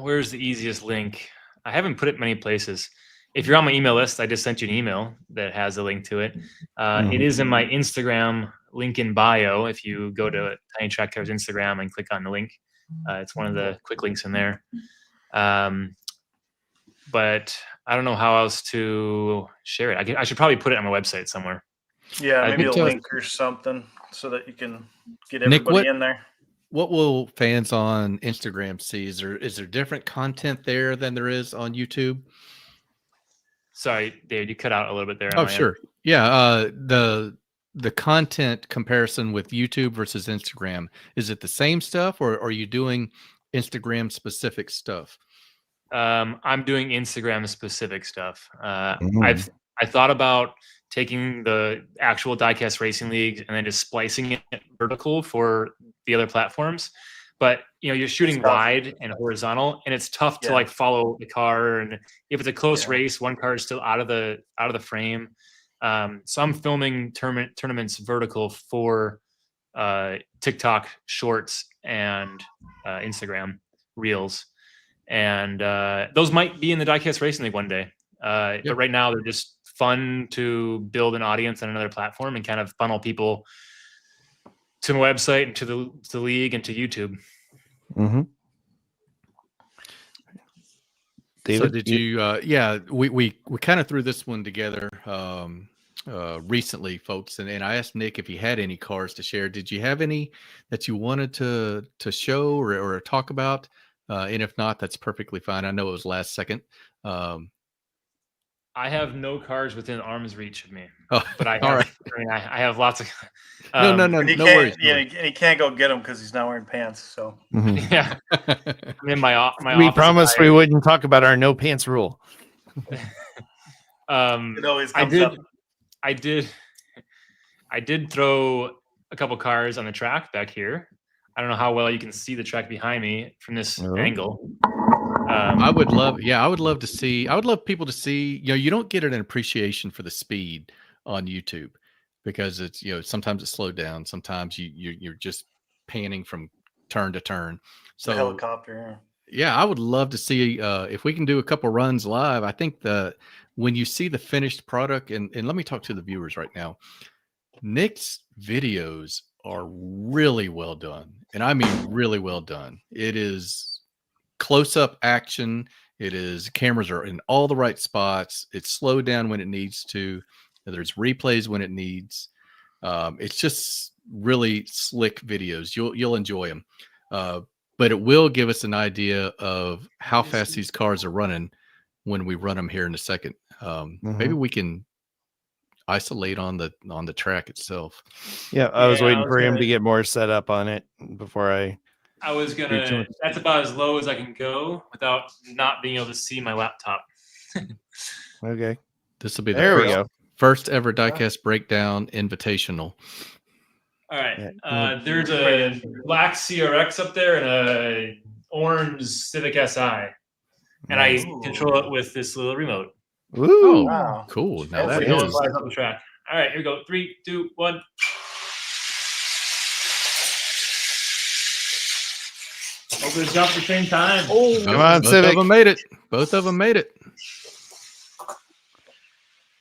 Where's the easiest link? I haven't put it many places. If you're on my email list, I just sent you an email that has a link to it. It is in my Instagram link in bio. If you go to Tiny Track Car's Instagram and click on the link, it's one of the quick links in there. But I don't know how else to share it. I should probably put it on my website somewhere. Yeah, maybe a link or something so that you can get everybody in there. What will fans on Instagram see? Is there different content there than there is on YouTube? Sorry, David, you cut out a little bit there. Oh, sure. Yeah. The content comparison with YouTube versus Instagram, is it the same stuff, or are you doing Instagram specific stuff? I'm doing Instagram specific stuff. I thought about taking the actual Diecast Racing League and then just splicing it vertical for the other platforms. But you're shooting wide and horizontal, and it's tough to follow the car. And if it's a close race, one car is still out of the frame. So I'm filming tournaments vertical for TikTok Shorts and Instagram Reels, and those might be in the Diecast Racing League one day. But right now they're just fun to build an audience on another platform and kind of funnel people to my website and to the league and to YouTube. Mm-hmm. David, so did you? We kind of threw this one together recently, folks, and I asked Nick if he had any cars to share. Did you have any that you wanted to show or talk about? And if not, that's perfectly fine. I know it was last second. I have no cars within arm's reach of me, but I have. Right. I mean, I have lots of. No worries. Yeah, and he can't go get them because he's not wearing pants. So yeah, I'm in my we promised we wouldn't talk about our no pants rule. It always comes up. I did. I did throw a couple cars on the track back here. I don't know how well you can see the track behind me from this angle. I would love to see. I would love people to see. You don't get an appreciation for the speed on YouTube because it's sometimes it's slowed down. Sometimes you're just panning from turn to turn. So the helicopter. Yeah, I would love to see if we can do a couple runs live. I think when you see the finished product, and let me talk to the viewers right now. Nick's videos are really well done, and I mean really well done. It is close-up action. It is cameras are in all the right spots. It's slowed down when it needs to. There's replays when it needs. It's just really slick videos. You'll enjoy them. But it will give us an idea of how fast these cars are running when we run them here in a second. Maybe we can isolate on the track itself. Yeah, I was waiting for him to get more set up on it before I was gonna. That's about as low as I can go without not being able to see my laptop. Okay, this will be the first ever Diecast breakdown invitational. All right, there's a black CRX up there and a orange Civic Si, and I control it with this little remote. Ooh, wow. Cool. Now that is up the track. All right, here we go. 3, 2, 1. Hope it's jump at the same time. Oh, come on, both Civic. Of them made it. Both of them made it.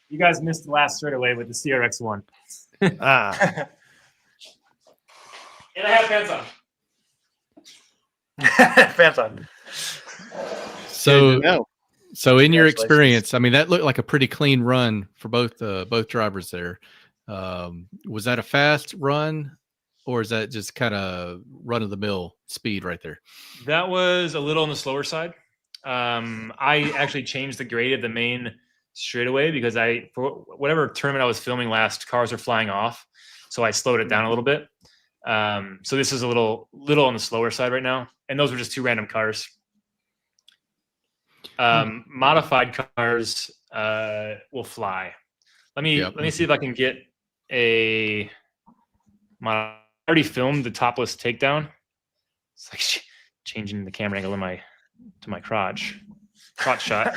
You guys missed the last straightaway with the CRX one. And I have pants on. Pants on. So in your experience, I mean, that looked like a pretty clean run for both drivers there. Was that a fast run, or is that just kind of run of the mill speed right there? That was a little on the slower side. I actually changed the grade of the main straightaway because for whatever tournament I was filming last, cars are flying off, so I slowed it down a little bit. So this is a little on the slower side right now, and those were just 2 random cars. Modified cars will fly. Let me see if I can get I already filmed the topless takedown. It's like changing the camera angle to my crotch shot.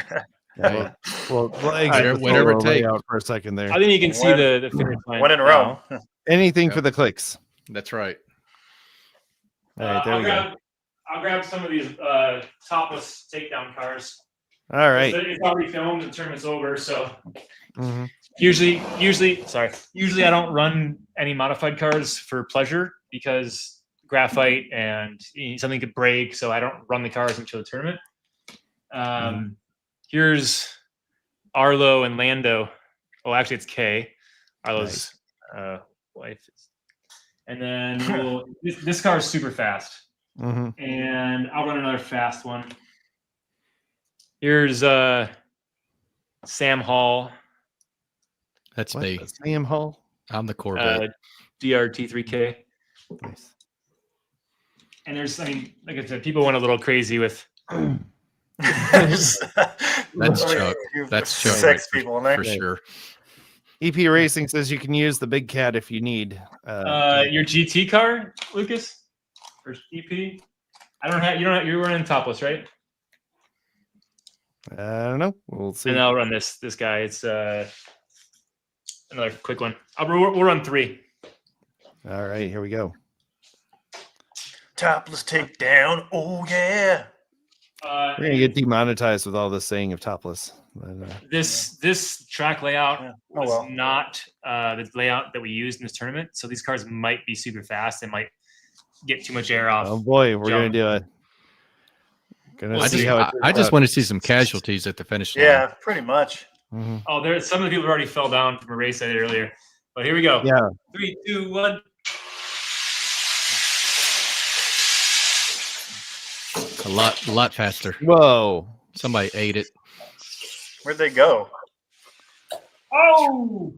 Well, whatever it takes. Out for a second there. I think you can see the finish line. One in a row. Anything for the clicks. That's right. All right, there we go. I'll grab some of these topless takedown cars. All right. It's already filmed. The tournament's over, so usually I don't run any modified cars for pleasure because graphite and something could break, so I don't run the cars until the tournament. Here's Arlo and Lando. Oh, actually, it's Kay, Arlo's wife. And then this car is super fast. And I'll run another fast one. Here's Sam Hall. That's me. Sam Hall. I'm the Corvette. DRT3K. Nice. And there's, like I said, people went a little crazy with. That's Chuck. That's Chuck. 6 people in there for sure. EP Racing says you can use the big cat if you need. Your GT car, Lucas, or EP. You're running topless, right? I don't know. We'll see. And I'll run this guy. It's another quick one. We'll run 3. All right, here we go. Topless takedown. Oh yeah. We're gonna get demonetized with all this saying of topless. But, this track layout was not the layout that we used in this tournament. So these cars might be super fast and might get too much air off. Oh boy, we're gonna do it. I just want to see some casualties at the finish line. Yeah, pretty much. Oh, there's some of the people already fell down from a race I did earlier. But here we go. Yeah. 3, 2, 1. A lot faster. Whoa! Somebody ate it. Where'd they go? Oh!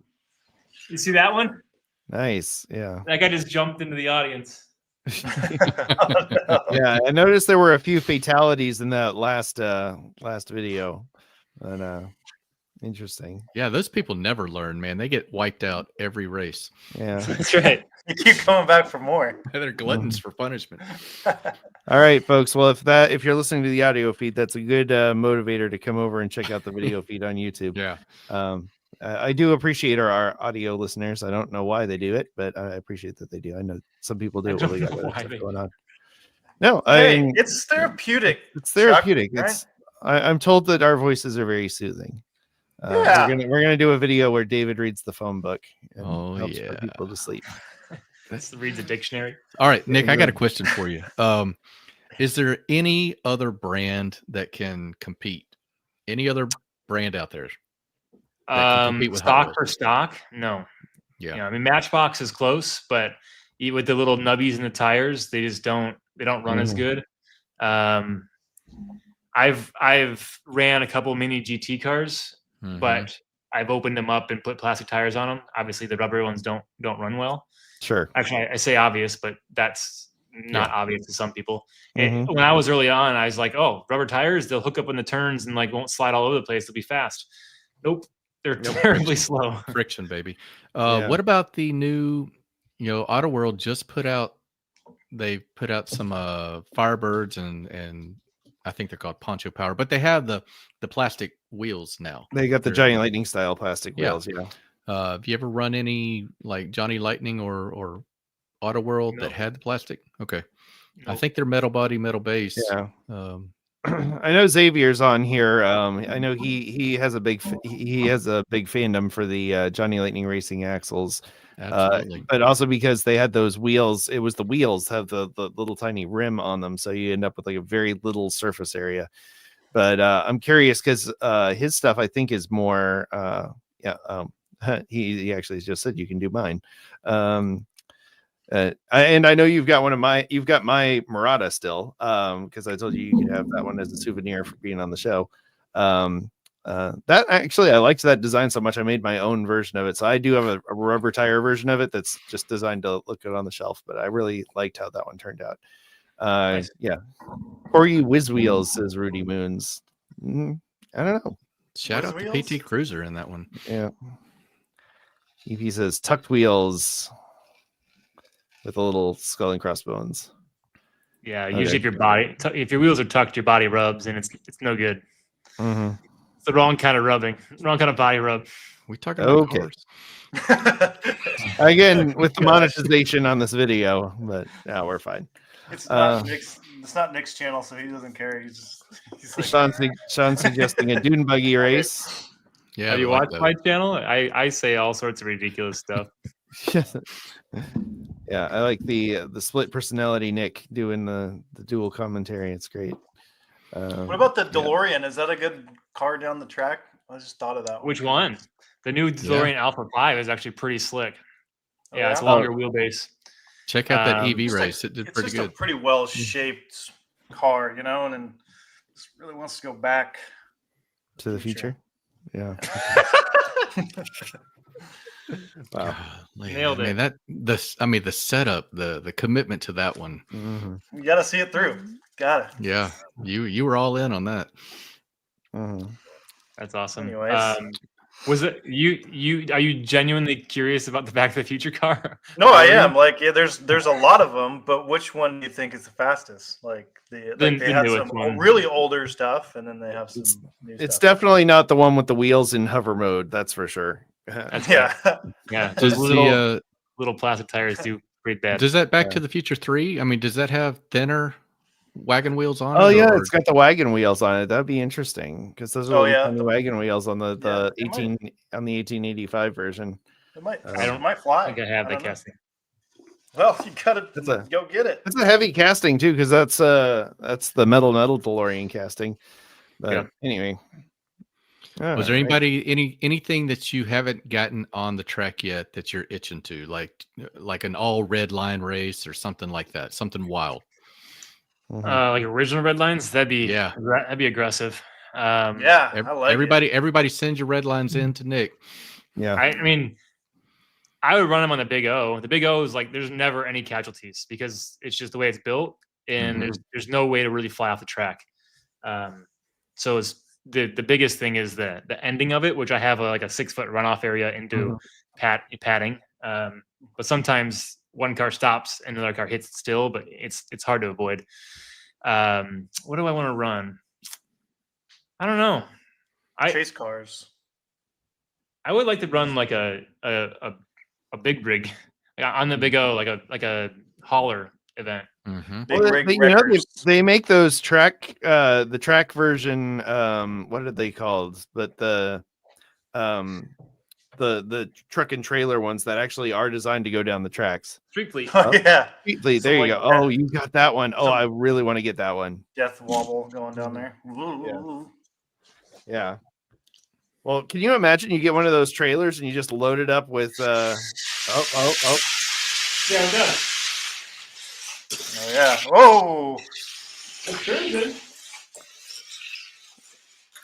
You see that one? Nice. Yeah. That guy just jumped into the audience. Yeah, I noticed there were a few fatalities in that last video, but Interesting. Yeah, those people never learn, man. They get wiped out every race. Yeah, that's right. You keep coming back for more. They're gluttons for punishment. All right, folks. Well, if you're listening to the audio feed, that's a good motivator to come over and check out the video feed on YouTube. Yeah. I do appreciate our audio listeners. I don't know why they do it, but I appreciate that they do. I know some people do it while they got other stuff going on. No, it's therapeutic. It's therapeutic. Chuck, it's I'm told that our voices are very soothing. Yeah. We're gonna do a video where David reads the phone book and helps yeah. put people to sleep. Reads a dictionary. All right, Nick, I got a question for you. Is there any other brand that can compete? Any other brand out there? Stock for stock? No. Yeah. I mean, Matchbox is close, but with the little nubbies in the tires, they just don't run as good. I've ran a couple mini GT cars, but I've opened them up and put plastic tires on them. Obviously, the rubber ones don't run well. Sure. Actually, I say obvious, but that's not obvious to some people. When I was early on, I was like, "Oh, rubber tires, they'll hook up in the turns and like won't slide all over the place. They'll be fast." Nope, they're terribly slow. Friction, baby. What about the new? Auto World just put out. They put out some Firebirds and I think they're called Poncho Power, but they have the plastic wheels now. They got the Johnny Lightning style plastic wheels. Yeah. Have you ever run any like Johnny Lightning or Auto World that had the plastic? Okay. Nope. I think they're metal body, metal base. Yeah. I know Xavier's on here. I know he has a big fandom for the Johnny Lightning Racing axles. Absolutely. But also because they had those wheels, it was the wheels have the little tiny rim on them, so you end up with like a very little surface area. But I'm curious because his stuff I think is more he actually just said you can do mine. And I know you've got my Murata still, because I told you could have that one as a souvenir for being on the show. That actually, I liked that design so much I made my own version of it. So I do have a rubber tire version of it that's just designed to look good on the shelf, but I really liked how that one turned out. Nice. Yeah. Corgi Whiz Wheels, says Rudy Moons. I don't know. Shout out to PT Cruiser in that one. Yeah. EP says tucked wheels with a little skull and crossbones. Yeah, usually if your wheels are tucked, your body rubs, and it's no good. Mm-hmm. It's the wrong kind of rubbing, wrong kind of body rub. We talking about cars. Again, with the monetization on this video, but now we're fine. It's not Nick's channel, so he doesn't care. He's like, Sean suggesting a dune buggy race. Yeah, have you watched my channel? I say all sorts of ridiculous stuff. Yeah, I like the split personality Nick doing the dual commentary. It's great. What about the DeLorean? Yeah. Is that a good car down the track? I just thought of that one. Which one? The new DeLorean Alpha 5 is actually pretty slick. Yeah, it's a longer wheelbase. Check out that EV race. It did pretty good. It's a pretty well-shaped car, and then just really wants to go back to the future. Yeah. Wow. Nailed it. The setup, the commitment to that one. Mm-hmm. You got to see it through. Got it. Yeah. You were all in on that. Mm-hmm. That's awesome. Anyways. Was it you? Are you genuinely curious about the Back to the Future car? No, I am. Like, there's a lot of them, but which one do you think is the fastest? Like, they have some really older stuff, and then they have some new It's stuff. Definitely not the one with the wheels in hover mode. That's for sure. Yeah. Those little plastic tires do pretty bad. Does that Back to the Future 3? I mean, does that have thinner wagon wheels on it? Oh yeah, it's got the wagon wheels on it. That'd be interesting because those are the wagon wheels on the 1885 version. It might fly. I think I have the casting. Well, you gotta go get it. It's a heavy casting too, because that's the metal DeLorean casting. But anyway. Was there anything that you haven't gotten on the track yet that you're itching to, like an all red line race or something like that, something wild? Like original red lines, that'd be aggressive. I like everybody send your red lines in to Nick. Yeah, I mean, I would run them on the Big O. The Big O is like there's never any casualties because it's just the way it's built, and there's no way to really fly off the track. So it's the biggest thing is the ending of it, which I have like a 6-foot runoff area into padding. But sometimes one car stops and another car hits it still, but it's hard to avoid. What do I want to run? I don't know. Chase cars. I would like to run like a big rig on the Big O, like a hauler event. Big rig they make those track the track version. What are they called? But the truck and trailer ones that actually are designed to go down the tracks. Street Fleet. Oh, yeah. Street Fleet. There you go. Oh, you got that one. Oh, I really want to get that one. Death wobble going down there. Yeah. Well, can you imagine you get one of those trailers and you just load it up with Yeah, I'm done. Oh yeah. Whoa. That's very good.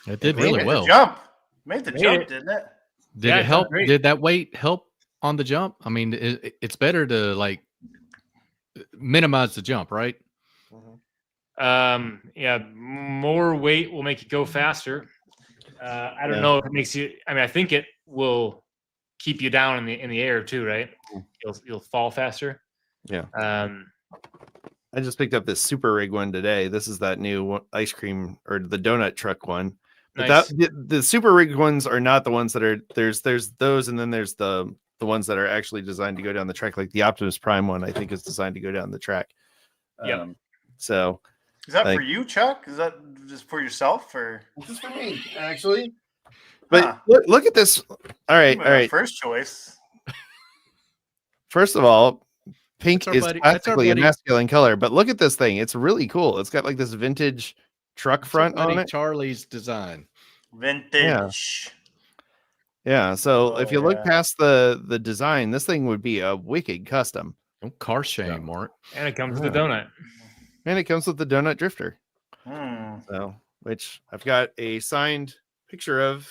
It did really well. Made the jump, didn't it? Did it help? Did that weight help on the jump? I mean, it's better to like minimize the jump, right? Yeah, more weight will make you go faster. I don't know if it makes you. I mean, I think it will keep you down in the air too, right? You'll fall faster. Yeah. I just picked up this super rig one today. This is that new ice cream or the donut truck one. But Nice. the super rig ones are not the ones that are there's those, and then there's the ones that are actually designed to go down the track. Like the Optimus Prime one, I think is designed to go down the track. Yeah. So is that for you, Chuck? Is that just for yourself or just for me, actually? But look at this. All right. First choice. First of all, pink is practically a masculine color, but look at this thing. It's really cool. It's got like this vintage truck front on it. Charlie's design. Vintage. Yeah. So if you look past the design, this thing would be a wicked custom. Don't car shame, Mark. And it comes with the donut. And it comes with the donut drifter. Hmm. So, which I've got a signed picture of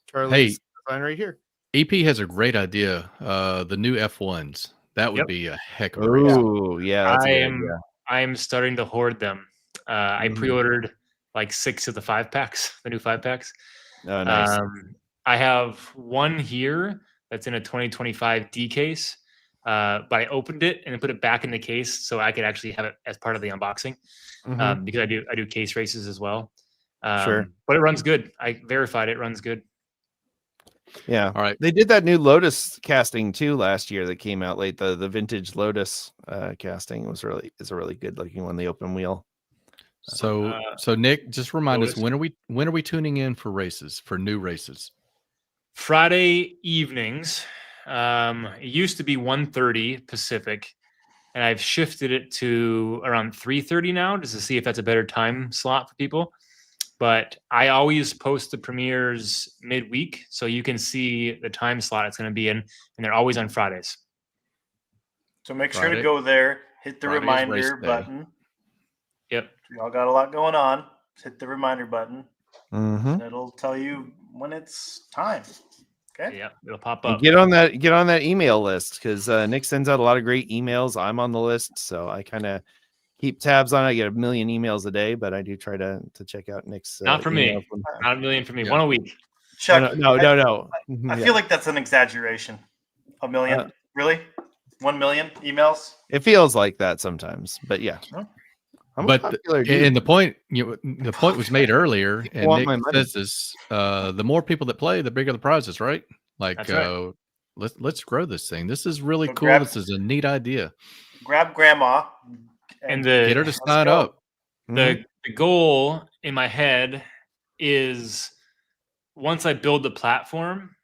Charlie's design right here. EP has a great idea. The new F1s. That would be a heck of a race. Oh, yeah. I am starting to hoard them. I pre-ordered like 6 of the 5-packs, the new 5-packs. Oh, nice. I have one here that's in a 2025 D case, but I opened it and put it back in the case so I could actually have it as part of the unboxing because I do case races as well. Sure, but it runs good. I verified it runs good. Yeah. All right. They did that new Lotus casting too last year that came out late. The vintage Lotus casting is a really good looking one. The open wheel. So Nick, just remind us, when are we tuning in for new races? Friday evenings. It used to be 1:30 Pacific, and I've shifted it to around 3:30 now, just to see if that's a better time slot for people. But I always post the premieres midweek, so you can see the time slot it's going to be in, and they're always on Fridays. So make sure to go there, hit the reminder button. Yep. We all got a lot going on. Just hit the reminder button. Mm-hmm. It'll tell you when it's time. Okay. Yeah, it'll pop up. Get on that email list because Nick sends out a lot of great emails. I'm on the list, so I kind of keep tabs on it. I get a million emails a day, but I do try to check out Nick's. Not for me. Not a million for me. One a week. Chuck, no. I feel like that's an exaggeration. A million, really? 1 million emails? It feels like that sometimes, but yeah. But and the point was made earlier, and Nick says this: the more people that play, the bigger the prizes, right? Like, right. Let's grow this thing. This is really cool. This is a neat idea. Grab grandma and get her to sign up. The goal in my head is once I build the platform,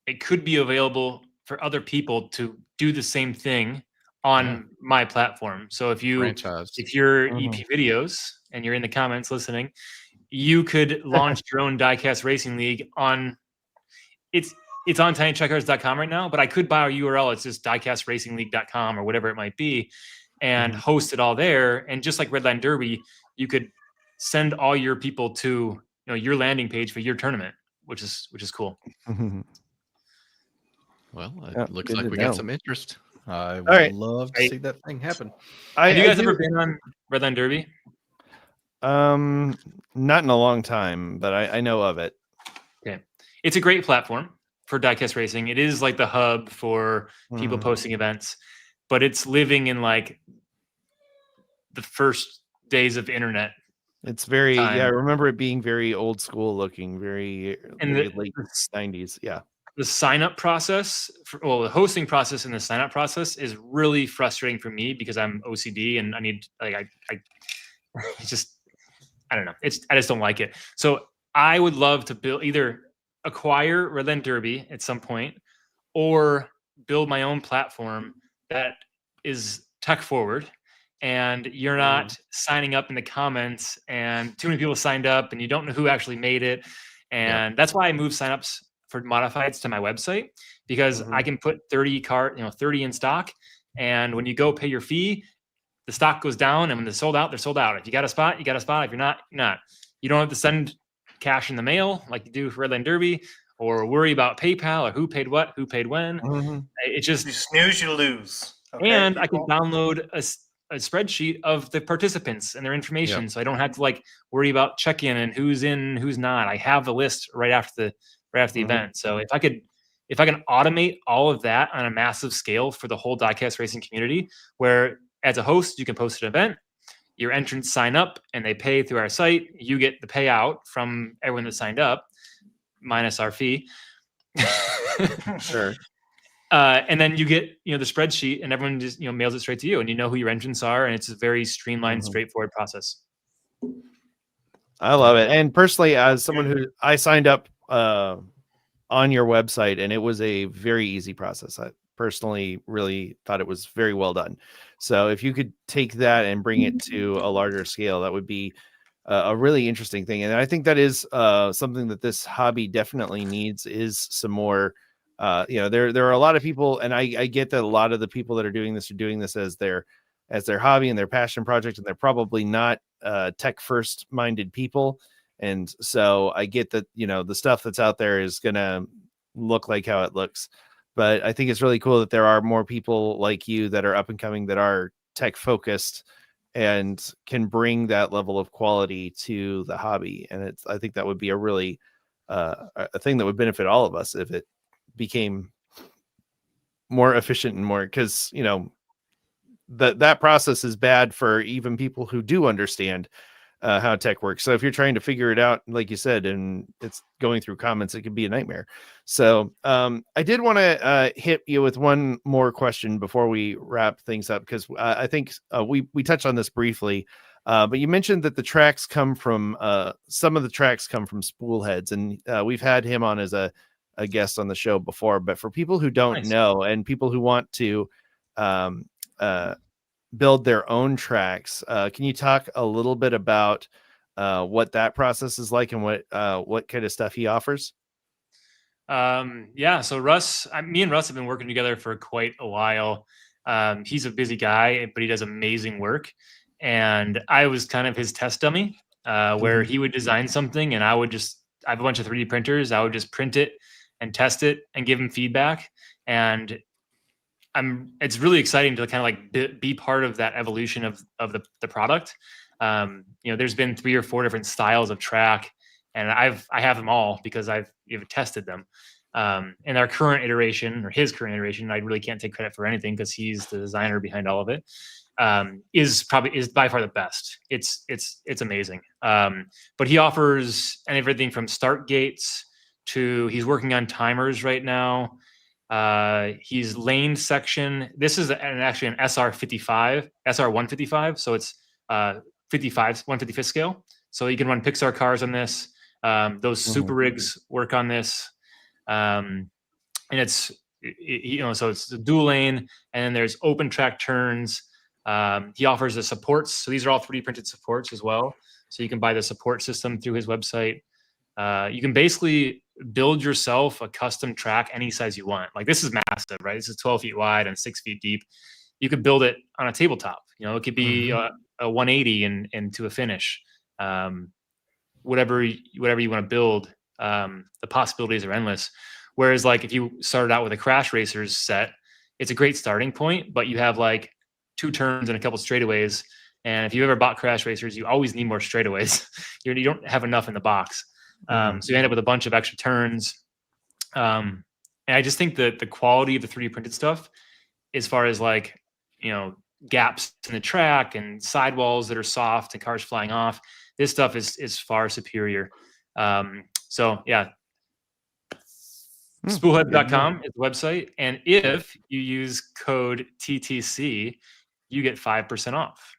it could be available for other people to do the same thing on my platform. So if you're EP videos and you're in the comments listening, you could launch your own Diecast Racing League on it's on tinytruckcars.com right now, but I could buy a URL. It's just diecastracingleague.com or whatever it might be and host it all there. And just like Redline Derby, you could send all your people to your landing page for your tournament, which is cool. Well, it looks like we got some interest. I would love to see that thing happen. Have you guys ever been on Redline Derby? Not in a long time, but I know of it. Okay. It's a great platform for diecast racing. It is like the hub for people posting events, but it's living in like the first days of internet. It's very I remember it being very old school looking, very late 90s. Yeah. The sign up process the hosting process and the sign up process is really frustrating for me because I'm OCD and I need I don't know. I just don't like it. So I would love to either acquire Redland Derby at some point or build my own platform that is tech forward and you're not signing up in the comments and too many people signed up and you don't know who actually made it. And that's why I moved signups for modifieds to my website because I can put 30 in stock. And when you go pay your fee, the stock goes down, and when they're sold out, they're sold out. If you got a spot, you got a spot. If you're not, you're not. You don't have to send cash in the mail like you do for Redland Derby, or worry about PayPal or who paid what, who paid when. It just you snooze, you lose. Okay, and people. I can download a spreadsheet of the participants and their information, so I don't have to worry about check-in and who's in, who's not. I have the list right after the event. So if I can automate all of that on a massive scale for the whole diecast racing community, where as a host, you can post an event, your entrants sign up and they pay through our site. You get the payout from everyone that signed up, minus our fee. Sure. And then you get, the spreadsheet and everyone just, mails it straight to you and you know who your entrants are. And it's a very streamlined, straightforward process. I love it. And personally, as someone I signed up on your website and it was a very easy process. I personally really thought it was very well done. So if you could take that and bring it to a larger scale, that would be a really interesting thing. And I think that is something that this hobby definitely needs is some more, there are a lot of people, and I get that a lot of the people that are doing this as their hobby and their passion project, and they're probably not tech first minded people. And so I get that, the stuff that's out there is going to look like how it looks. But I think it's really cool that there are more people like you that are up and coming that are tech focused and can bring that level of quality to the hobby. And I think that would be a really a thing that would benefit all of us if it became more efficient and more, because that process is bad for even people who do understand how tech works. So if you're trying to figure it out, like you said, and it's going through comments, it could be a nightmare. So I did want to hit you with one more question before we wrap things up, because I think we touched on this briefly, but you mentioned that the tracks come from some of the tracks come from Spoolheads, and we've had him on as a guest on the show before. But for people who don't know and people who want to build their own tracks, can you talk a little bit about what that process is like and what kind of stuff he offers? So me and Russ have been working together for quite a while. He's a busy guy, but he does amazing work. And I was kind of his test dummy, where he would design something and I have a bunch of 3D printers. I would just print it and test it and give him feedback. And it's really exciting to kind of be part of that evolution of the product. There's been 3 or 4 different styles of track, and I have them all because I've tested them. In our current iteration, or his current iteration, I really can't take credit for anything because he's the designer behind all of it. Is by far the best. It's amazing. But he offers everything from start gates to he's working on timers right now. He's lane section. This is actually an SR155. So it's 155th scale. So you can run Pixar cars on this. Those super rigs work on this. And it's, so it's the dual lane, and then there's open track turns. He offers the supports. So these are all 3D printed supports as well. So you can buy the support system through his website. You can basically build yourself a custom track any size you want. Like, this is massive, right? This is 12 feet wide and 6 feet deep. You could build it on a tabletop. It could be a 180 and to a finish. Whatever you want to build, the possibilities are endless. Whereas if you started out with a Crash Racers set, it's a great starting point, but you have 2 turns and a couple straightaways, And if you ever bought crash racers, you always need more straightaways. You don't have enough in the box. So you end up with a bunch of extra turns. And I just think that the quality of the 3D printed stuff, as far as like, gaps in the track and sidewalls that are soft and cars flying off, this stuff is far superior. So yeah, spoolhead.com is the website. And if you use code TTC, you get 5% off.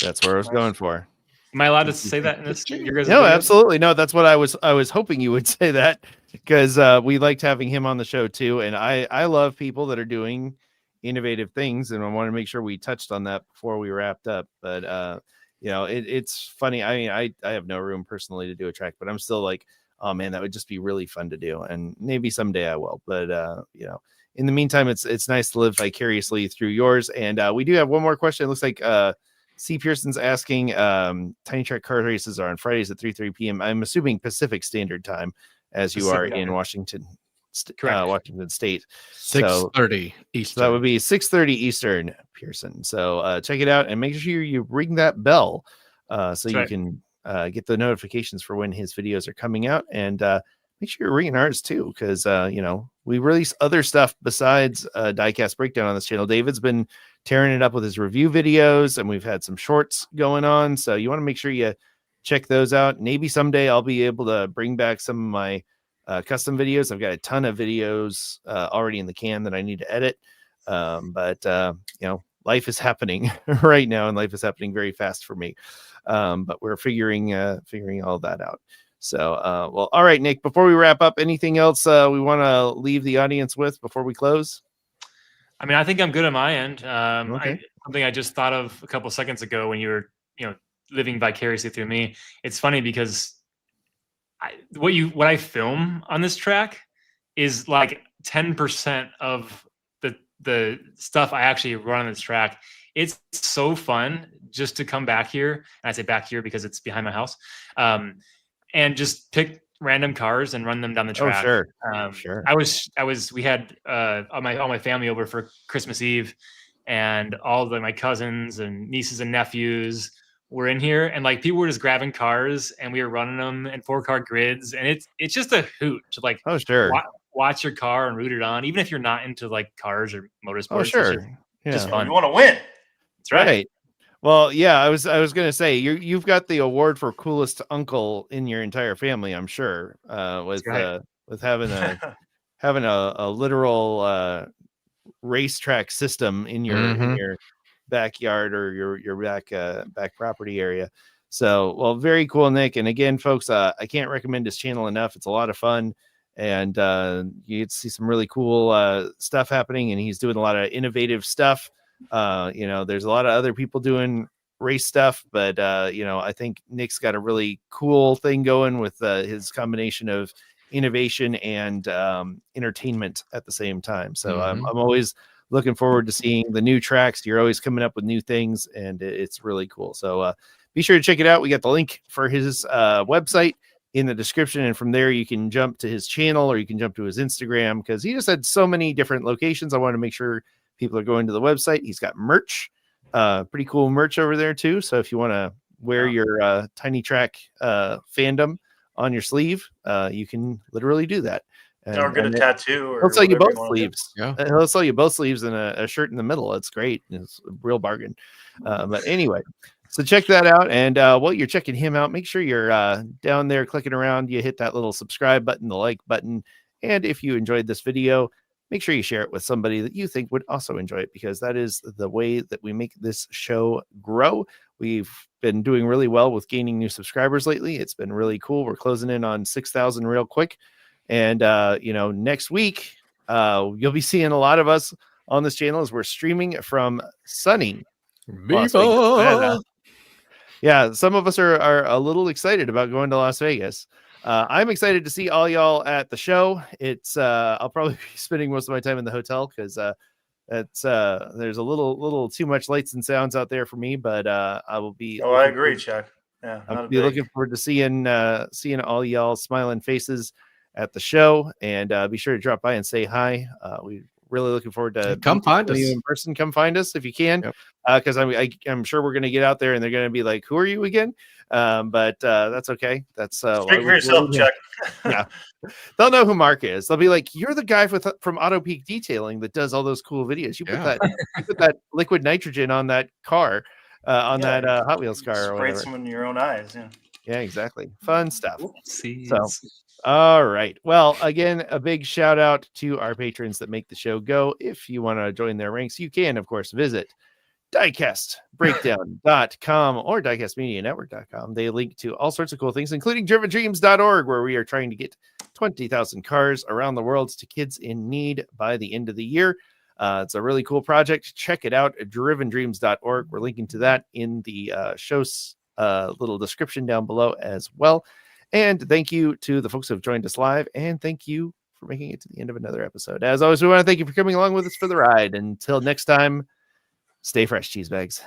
That's where I was going for. Am I allowed to say that in this? No, absolutely. No, that's what I was hoping you would say that, because we liked having him on the show too. And I love people that are doing innovative things, and I want to make sure we touched on that before we wrapped up. But it's funny. I mean, I have no room personally to do a track, but I'm still like, oh man, that would just be really fun to do. And maybe someday I will. But in the meantime, it's nice to live vicariously through yours. And we do have one more question. It looks like C. Pearson's asking, Tiny Track car races are on Fridays at 3:30 p.m. I'm assuming Pacific Standard Time, as you are in Washington State. 6:30 Eastern. So that would be 6:30 Eastern, Pearson. So check it out and make sure you ring that bell so you can get the notifications for when his videos are coming out. And make sure you're ringing ours too, because we release other stuff besides Diecast Breakdown on this channel. David's been tearing it up with his review videos, and we've had some shorts going on. So you want to make sure you check those out. Maybe someday I'll be able to bring back some of my custom videos. I've got a ton of videos already in the can that I need to edit. But life is happening right now, and life is happening very fast for me. But we're figuring all that out. So, well, all right, Nick, before we wrap up, anything else we want to leave the audience with before we close? I mean, I think I'm good on my end. Okay. Something I just thought of a couple of seconds ago when you were, living vicariously through me. It's funny because what I film on this track is like 10% of the stuff I actually run on this track. It's so fun just to come back here. And I say back here because it's behind my house. And just pick random cars and run them down the track. Oh, sure. We had all my family over for Christmas Eve, and all of my cousins and nieces and nephews were in here, and like people were just grabbing cars and we were running them in 4-car grids, and it's just a hoot to like watch your car and root it on, even if you're not into like cars or motorsports. Oh, sure. Just fun. You want to win. That's right. Well, yeah, I was going to say you've got the award for coolest uncle in your entire family, I'm sure, with having a literal racetrack system in your backyard or your back property area. So, well, very cool, Nick. And again, folks, I can't recommend his channel enough. It's a lot of fun, and you get to see some really cool stuff happening. And he's doing a lot of innovative stuff. There's a lot of other people doing race stuff, but I think Nick's got a really cool thing going with his combination of innovation and entertainment at the same time. So I'm always looking forward to seeing the new tracks. You're always coming up with new things, and it's really cool. So be sure to check it out. We got the link for his website in the description, and from there you can jump to his channel or you can jump to his Instagram, because he just had so many different locations. I want to make sure people are going to the website. He's got merch, pretty cool merch over there too. So if you want to wear your Tiny Track fandom on your sleeve, you can literally do that. Or get a tattoo. He'll sell you both sleeves. Yeah, he'll sell you both sleeves and a shirt in the middle. It's great. It's a real bargain. But anyway, so check that out. And while you're checking him out, make sure you're down there clicking around. You hit that little subscribe button, the like button. And if you enjoyed this video, make sure you share it with somebody that you think would also enjoy it, because that is the way that we make this show grow. We've been doing really well with gaining new subscribers lately. It's been really cool. We're closing in on 6,000 real quick. And, next week, you'll be seeing a lot of us on this channel as we're streaming from sunny Las Vegas. Yeah, some of us are a little excited about going to Las Vegas. I'm excited to see all y'all at the show. It's I'll probably be spending most of my time in the hotel because there's a little too much lights and sounds out there for me. But I will be. Oh, I agree, Chuck. Yeah, I'll be looking forward to seeing all y'all smiling faces at the show, and be sure to drop by and say hi. We're really looking forward to come find us in person. Come find us if you can, because I'm sure we're going to get out there and they're going to be like, "Who are you again?" But that's okay. That's speak for yourself, Chuck. Yeah, they'll know who Mark is. They'll be like, "You're the guy from Auto Peak Detailing that does all those cool videos. You put that liquid nitrogen on that car, that Hot Wheels car, or whatever. Some in your own eyes." Yeah, exactly. Fun stuff. Oopsies. So, all right. Well, again, a big shout out to our patrons that make the show go. If you want to join their ranks, you can, of course, visit diecastbreakdown.com or diecastmedianetwork.com. They link to all sorts of cool things, including drivendreams.org, where we are trying to get 20,000 cars around the world to kids in need by the end of the year. It's a really cool project. Check it out at drivendreams.org. We're linking to that in the show's little description down below as well. And thank you to the folks who have joined us live, and thank you for making it to the end of another episode. As always, we want to thank you for coming along with us for the ride. Until next time, stay fresh, cheese bags.